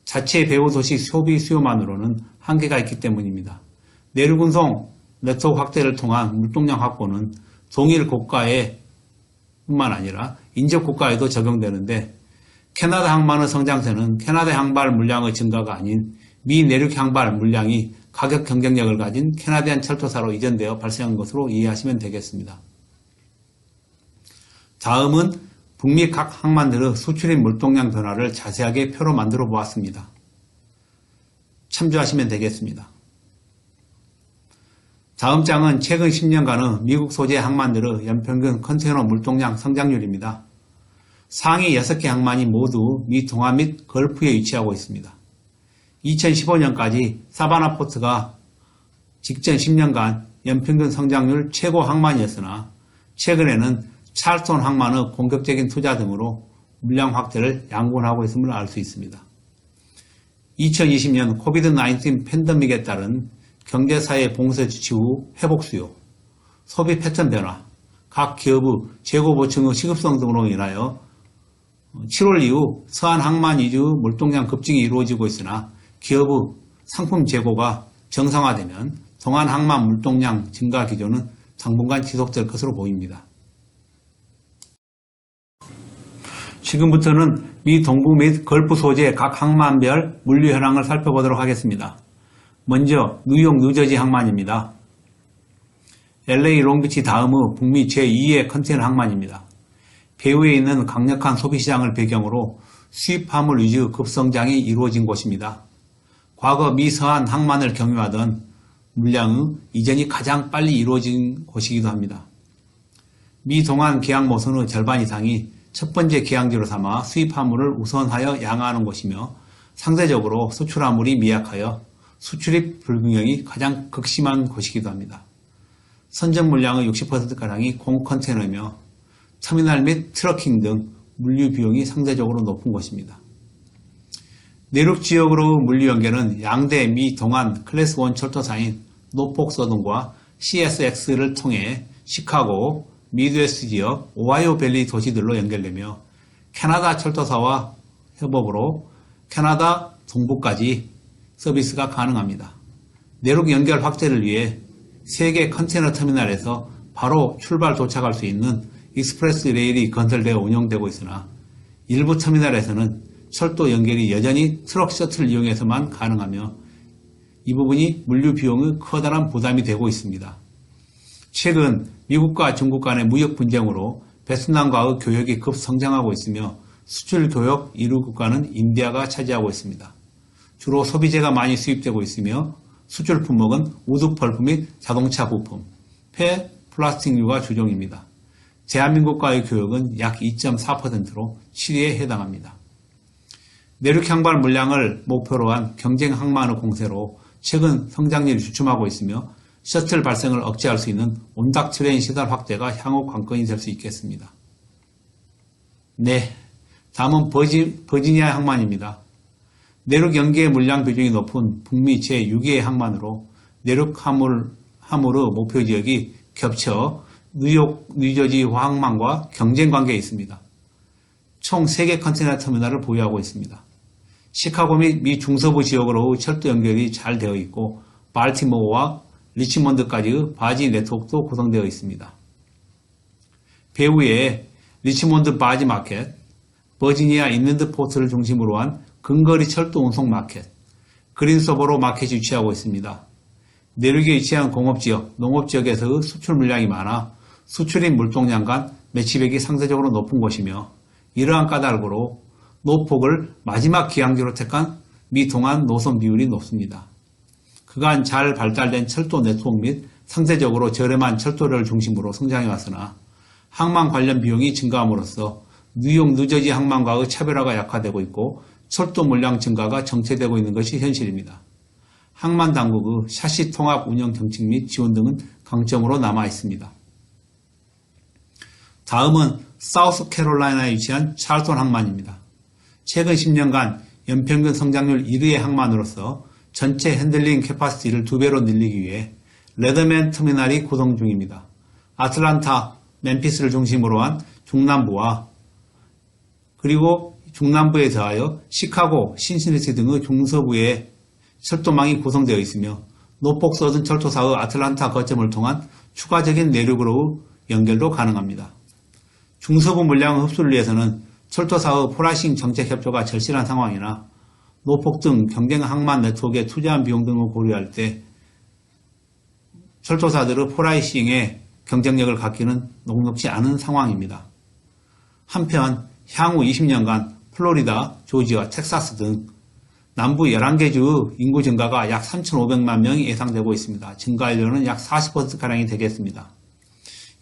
자체 배후 도시 소비 수요만으로는 한계가 있기 때문입니다. 내륙 운송 네트워크 확대를 통한 물동량 확보는 동일 고가에 뿐만 아니라 인접 고가에도 적용되는데, 캐나다 항만의 성장세는 캐나다 항발 물량의 증가가 아닌 미 내륙 항발 물량이 가격 경쟁력을 가진 캐나디안 철도사로 이전되어 발생한 것으로 이해하시면 되겠습니다. 다음은 북미 각 항만들의 수출입 물동량 변화를 자세하게 표로 만들어 보았습니다. 참조하시면 되겠습니다. 다음 장은 최근 10년간의 미국 소재 항만들의 연평균 컨테이너 물동량 성장률입니다. 상위 6개 항만이 모두 미 동아 및 걸프에 위치하고 있습니다. 2015년까지 사바나 포트가 직전 10년간 연평균 성장률 최고 항만이었으나 최근에는 찰스톤 항만의 공격적인 투자 등으로 물량 확대를 양분하고 있음을 알 수 있습니다. 2020년 코비드-19 팬데믹에 따른 경제사회 봉쇄 조치 후 회복 수요, 소비 패턴 변화, 각 기업의 재고 보충의 시급성 등으로 인하여 7월 이후 서안 항만 위주의 물동량 급증이 이루어지고 있으나 기업의 상품 재고가 정상화되면 동안 항만 물동량 증가 기조는 당분간 지속될 것으로 보입니다. 지금부터는 미 동부 및 걸프 소재 각 항만별 물류 현황을 살펴보도록 하겠습니다. 먼저 뉴욕 뉴저지 항만입니다. LA 롱비치 다음의 북미 제2의 컨테이너 항만입니다. 배후에 있는 강력한 소비시장을 배경으로 수입 화물 위주 급성장이 이루어진 곳입니다. 과거 미 서안 항만을 경유하던 물량의 이전이 가장 빨리 이루어진 곳이기도 합니다. 미 동안 계약 모선의 절반 이상이 첫 번째 계약지로 삼아 수입 화물을 우선하여 양화하는 곳이며, 상대적으로 수출 화물이 미약하여 수출입 불균형이 가장 극심한 곳이기도 합니다. 선적 물량의 60%가량이 공컨테이너이며 터미널 및 트러킹 등 물류 비용이 상대적으로 높은 곳입니다. 내륙 지역으로 물류 연계는 양대 미 동안 클래스 1 철도사인 노폭 서든과 CSX를 통해 시카고, 미드웨스트 지역, 오하이오 밸리 도시들로 연결되며 캐나다 철도사와 협업으로 캐나다 동부까지 서비스가 가능합니다. 내륙 연결 확대를 위해 세계 컨테이너 터미널에서 바로 출발 도착할 수 있는 익스프레스 레일이 건설되어 운영되고 있으나 일부 터미널에서는 철도 연결이 여전히 트럭 셔틀을 이용해서만 가능하며 이 부분이 물류 비용의 커다란 부담이 되고 있습니다. 최근 미국과 중국 간의 무역 분쟁으로 베트남과의 교역이 급성장하고 있으며 수출 교역 1위 국가는 인디아가 차지하고 있습니다. 주로 소비재가 많이 수입되고 있으며 수출 품목은 우드 펄프 및 자동차 부품, 폐, 플라스틱류가 주종입니다. 대한민국과의 교역은 약 2.4%로 7위에 해당합니다. 내륙 항발 물량을 목표로 한 경쟁 항만의 공세로 최근 성장률이 주춤하고 있으며 셔틀 발생을 억제할 수 있는 온닥 트레인 시설 확대가 향후 관건이 될 수 있겠습니다. 네, 다음은 버지니아 항만입니다. 내륙 연계 물량 비중이 높은 북미 제6위의 항만으로 내륙 화물의 목표 지역이 겹쳐 뉴욕, 뉴저지 화학망과 경쟁 관계에 있습니다. 총 3개 컨테이너 터미널을 보유하고 있습니다. 시카고 및 미 중서부 지역으로의 철도 연결이 잘 되어 있고 발티모어와 리치몬드까지의 바지 네트워크도 구성되어 있습니다. 배후에 리치몬드 바지 마켓, 버지니아 인랜드 포트를 중심으로 한 근거리 철도 운송 마켓, 그린서버로 마켓이 위치하고 있습니다. 내륙에 위치한 공업지역, 농업지역에서의 수출 물량이 많아 수출입 물동량 간 매치백이 상대적으로 높은 곳이며 이러한 까닭으로 노폭을 마지막 기항지로 택한 미 동안 노선 비율이 높습니다. 그간 잘 발달된 철도 네트워크 및 상대적으로 저렴한 철도를 중심으로 성장해 왔으나 항만 관련 비용이 증가함으로써 뉴욕, 뉴저지 항만과의 차별화가 약화되고 있고 철도 물량 증가가 정체되고 있는 것이 현실입니다. 항만 당국의 샤시 통합 운영 정책 및 지원 등은 강점으로 남아 있습니다. 다음은 사우스캐롤라이나에 위치한 찰스턴 항만입니다. 최근 10년간 연평균 성장률 1위의 항만으로서 전체 핸들링 캐파시티를 2배로 늘리기 위해 레더맨 터미널이 구성 중입니다. 아틀란타, 멤피스를 중심으로 한 중남부와 그리고 중남부에 더하여 시카고, 신시내티 등의 중서부에 철도망이 구성되어 있으며 노폭 서든 철도사의 아틀란타 거점을 통한 추가적인 내륙으로의 연결도 가능합니다. 중서부 물량 흡수를 위해서는 철도사의 프라이싱 정책 협조가 절실한 상황이나 노폭 등 경쟁 항만 네트워크에 투자한 비용 등을 고려할 때 철도사들의 프라이싱에 경쟁력을 갖기는 녹록지 않은 상황입니다. 한편 향후 20년간 플로리다, 조지아, 텍사스 등 남부 11개 주의 인구 증가가 약 3,500만 명이 예상되고 있습니다. 증가율은 약 40%가량이 되겠습니다.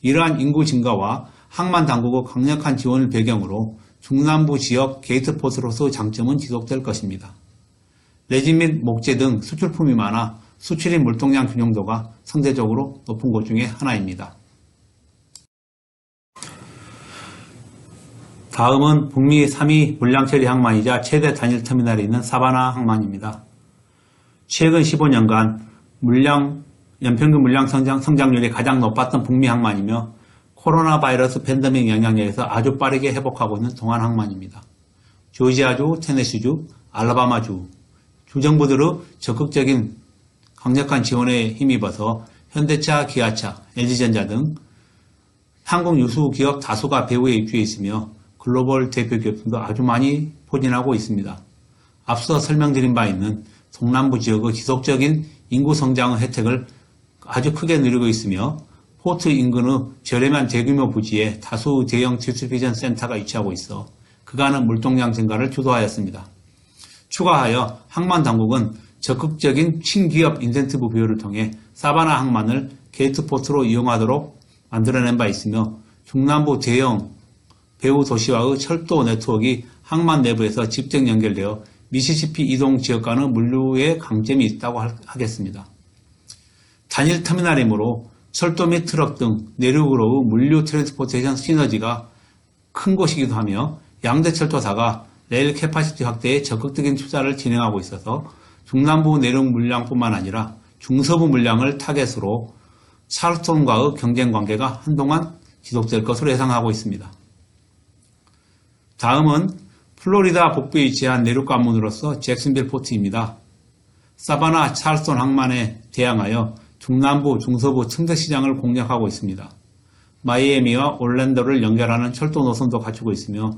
이러한 인구 증가와 항만 당국의 강력한 지원을 배경으로 중남부 지역 게이트포트로서의 장점은 지속될 것입니다. 레진 및 목재 등 수출품이 많아 수출입 물동량 균형도가 상대적으로 높은 곳 중에 하나입니다. 다음은 북미 3위 물량처리 항만이자 최대 단일 터미널이 있는 사바나 항만입니다. 최근 15년간 연평균 물량 성장률이 가장 높았던 북미 항만이며 코로나 바이러스 팬데믹 영향력에서 아주 빠르게 회복하고 있는 동안 항만입니다. 조지아주, 테네시주, 알라바마주 주정부들의 적극적인 강력한 지원에 힘입어서 현대차, 기아차, LG전자 등 한국 유수 기업 다수가 배후에 입주해 있으며 글로벌 대표 기업들도 아주 많이 포진하고 있습니다. 앞서 설명드린 바 있는 동남부 지역의 지속적인 인구 성장의 혜택을 아주 크게 누리고 있으며 포트 인근의 저렴한 대규모 부지에 다수 대형 디스트리뷰션 센터가 위치하고 있어 그간의 물동량 증가를 주도하였습니다. 추가하여 항만 당국은 적극적인 신기업 인센티브 부여를 통해 사바나 항만을 게이트포트로 이용하도록 만들어낸 바 있으며 중남부 대형 배후 도시와의 철도 네트워크가 항만 내부에서 직접 연결되어 미시시피 이동 지역 간의 물류의 강점이 있다고 하겠습니다. 단일 터미널이므로 철도 및 트럭 등 내륙으로의 물류 트랜스포테이션 시너지가 큰 곳이기도 하며 양대 철도사가 레일 캐파시티 확대에 적극적인 투자를 진행하고 있어서 중남부 내륙 물량뿐만 아니라 중서부 물량을 타겟으로 찰스턴과의 경쟁 관계가 한동안 지속될 것으로 예상하고 있습니다. 다음은 플로리다 북부에 위치한 내륙 관문으로서 잭슨빌 포트입니다. 사바나 찰스턴 항만에 대항하여 중남부, 중서부 틈새 시장을 공략하고 있습니다. 마이애미와 올랜도를 연결하는 철도 노선도 갖추고 있으며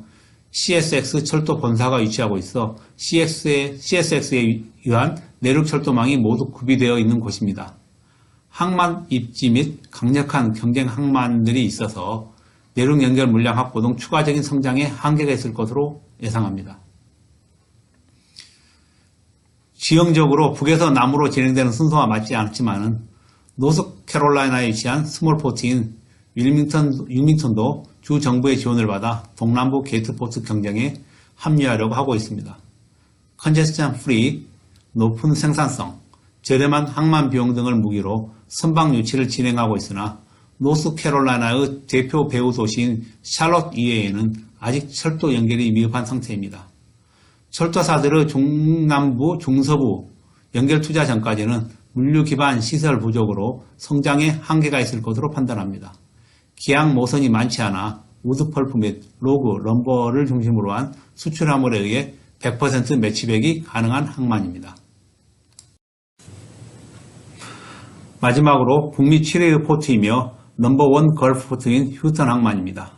CSX 철도 본사가 위치하고 있어 CSX에 의한 내륙 철도망이 모두 구비되어 있는 곳입니다. 항만 입지 및 강력한 경쟁 항만들이 있어서 내륙 연결 물량 확보 등 추가적인 성장에 한계가 있을 것으로 예상합니다. 지형적으로 북에서 남으로 진행되는 순서와 맞지 않지만 노스캐롤라이나에 위치한 스몰 포트인 윌밍턴도 주 정부의 지원을 받아 동남부 게이트포트 경쟁에 합류하려고 하고 있습니다. 컨제스션 프리, 높은 생산성, 저렴한 항만 비용 등을 무기로 선박 유치를 진행하고 있으나 노스캐롤라이나의 대표 배후 도시인 샬롯 이외에는 아직 철도 연결이 미흡한 상태입니다. 철도사들의 중남부, 중서부 연결 투자 전까지는 물류 기반 시설 부족으로 성장에 한계가 있을 것으로 판단합니다. 기항 모선이 많지 않아 우드펄프 및 로그, 럼버를 중심으로 한 수출 화물에 의해 100% 매치백이 가능한 항만입니다. 마지막으로 북미 7위의 포트이며 넘버원 걸프 포트인 휴스턴 항만입니다.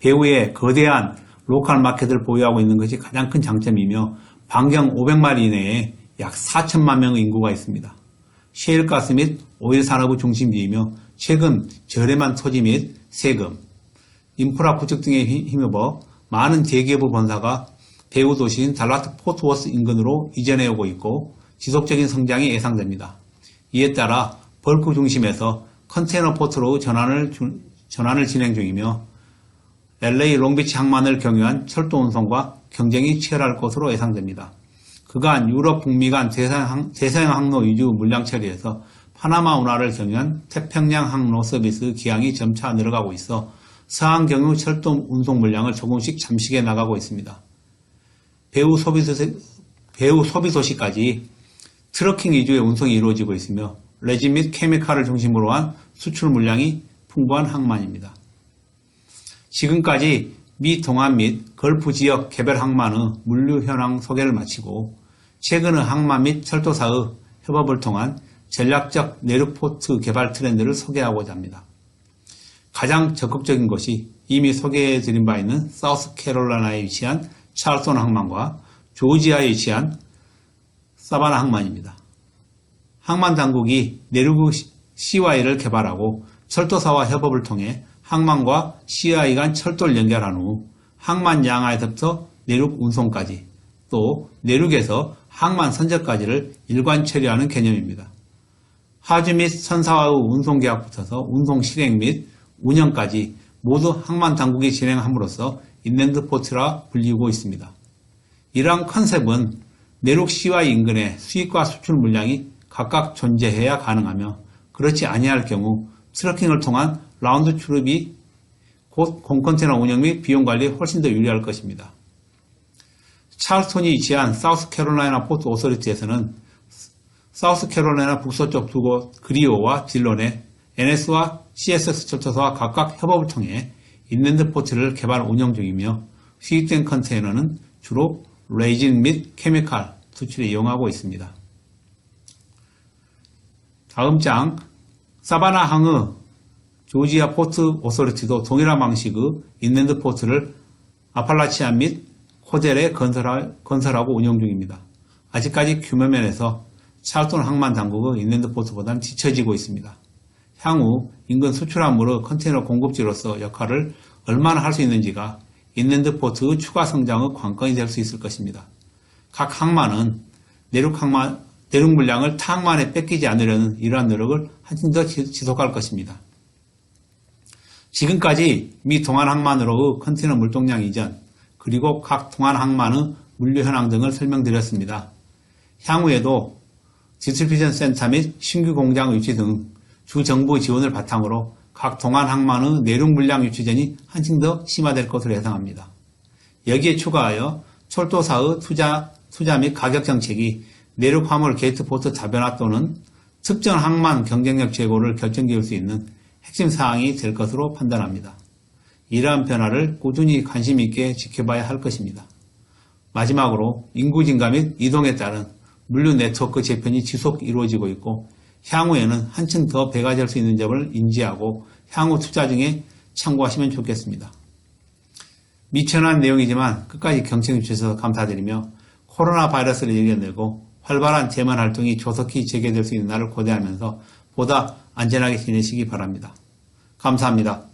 배후에 거대한 로컬 마켓을 보유하고 있는 것이 가장 큰 장점이며 반경 500마일 이내에 약 4천만 명의 인구가 있습니다. 셰일가스 및 오일 산업의 중심지이며 최근 저렴한 토지 및 세금, 인프라 구축 등에 힘입어 많은 대기업의 본사가 배후 도시인 달라스 포트워스 인근으로 이전해오고 있고 지속적인 성장이 예상됩니다. 이에 따라 벌크 중심에서 컨테이너 포트로 전환을 진행 중이며 LA 롱비치 항만을 경유한 철도 운송과 경쟁이 치열할 것으로 예상됩니다. 그간 유럽 북미 간 대서양 항로 위주 물량 처리에서 파나마 운하를 경유한 태평양 항로 서비스 기항이 점차 늘어가고 있어 서항 경유 철도 운송 물량을 조금씩 잠식해 나가고 있습니다. 배후 소비 도시까지 트러킹 위주의 운송이 이루어지고 있으며 레진 및 케미칼을 중심으로 한 수출 물량이 풍부한 항만입니다. 지금까지 미 동안 및 걸프 지역 개별 항만의 물류 현황 소개를 마치고 최근의 항만 및 철도사의 협업을 통한 전략적 내륙 포트 개발 트렌드를 소개하고자 합니다. 가장 적극적인 것이 이미 소개해드린 바 있는 사우스캐롤라이나에 위치한 찰스톤 항만과 조지아에 위치한 사바나 항만입니다. 항만 당국이 내륙 CY를 개발하고 철도사와 협업을 통해 항만과 CI 간 철도를 연결한 후 항만 양화에서부터 내륙 운송까지 또 내륙에서 항만 선적까지를 일관 처리하는 개념입니다. 하주 및 선사와의 운송계약부터 운송 실행 및 운영까지 모두 항만 당국이 진행함으로써 인랜드 포트라 불리고 있습니다. 이러한 컨셉은 내륙 CY 인근의 수입과 수출 물량이 각각 존재해야 가능하며 그렇지 아니할 경우 트러킹을 통한 라운드 출입이 곧 공컨테이너 운영 및 비용 관리에 훨씬 더 유리할 것입니다. 찰스톤이 위치한 사우스캐롤라이나 포트 오서리티에서는 사우스캐롤라이나 북서쪽 두 곳 그리오와 딜론에 NS와 CSX 철도사와 각각 협업을 통해 인랜드 포트를 개발 운영 중이며 수입된 컨테이너는 주로 레진 및 케미칼 수출에 이용하고 있습니다. 다음 장 사바나 항의 조지아 포트 오서리티도 동일한 방식의 인랜드 포트를 아팔라치안 및 코델에 건설하고 운영 중입니다. 아직까지 규모면에서 찰스톤 항만 당국의 인랜드 포트보다는 뒤처지고 있습니다. 향후 인근 수출항물의 컨테이너 공급지로서 역할을 얼마나 할 수 있는지가 인랜드 포트의 추가 성장의 관건이 될 수 있을 것입니다. 각 항만은 내륙 물량을 타 항만에 뺏기지 않으려는 이러한 노력을 한층 더 지속할 것입니다. 지금까지 미 동안 항만으로의 컨테이너 물동량 이전 그리고 각 동안 항만의 물류 현황 등을 설명드렸습니다. 향후에도 디스트리뷰션 센터 및 신규 공장 유치 등 주 정부 지원을 바탕으로 각 동안 항만의 내륙 물량 유치전이 한층 더 심화될 것으로 예상합니다. 여기에 추가하여 철도사의 투자 및 가격 정책이 내륙 화물 게이트 포트 다변화 또는 특정 항만 경쟁력 제고를 결정지을 수 있는 핵심 사항이 될 것으로 판단합니다. 이러한 변화를 꾸준히 관심 있게 지켜봐야 할 것입니다. 마지막으로 인구 증가 및 이동에 따른 물류 네트워크 재편이 지속 이루어지고 있고 향후에는 한층 더 배가 될 수 있는 점을 인지하고 향후 투자 중에 참고하시면 좋겠습니다. 미천한 내용이지만 끝까지 경청해 주셔서 감사드리며 코로나 바이러스를 이겨내고 활발한 재만 활동이 조속히 재개될 수 있는 날을 고대하면서 보다 안전하게 지내시기 바랍니다. 감사합니다.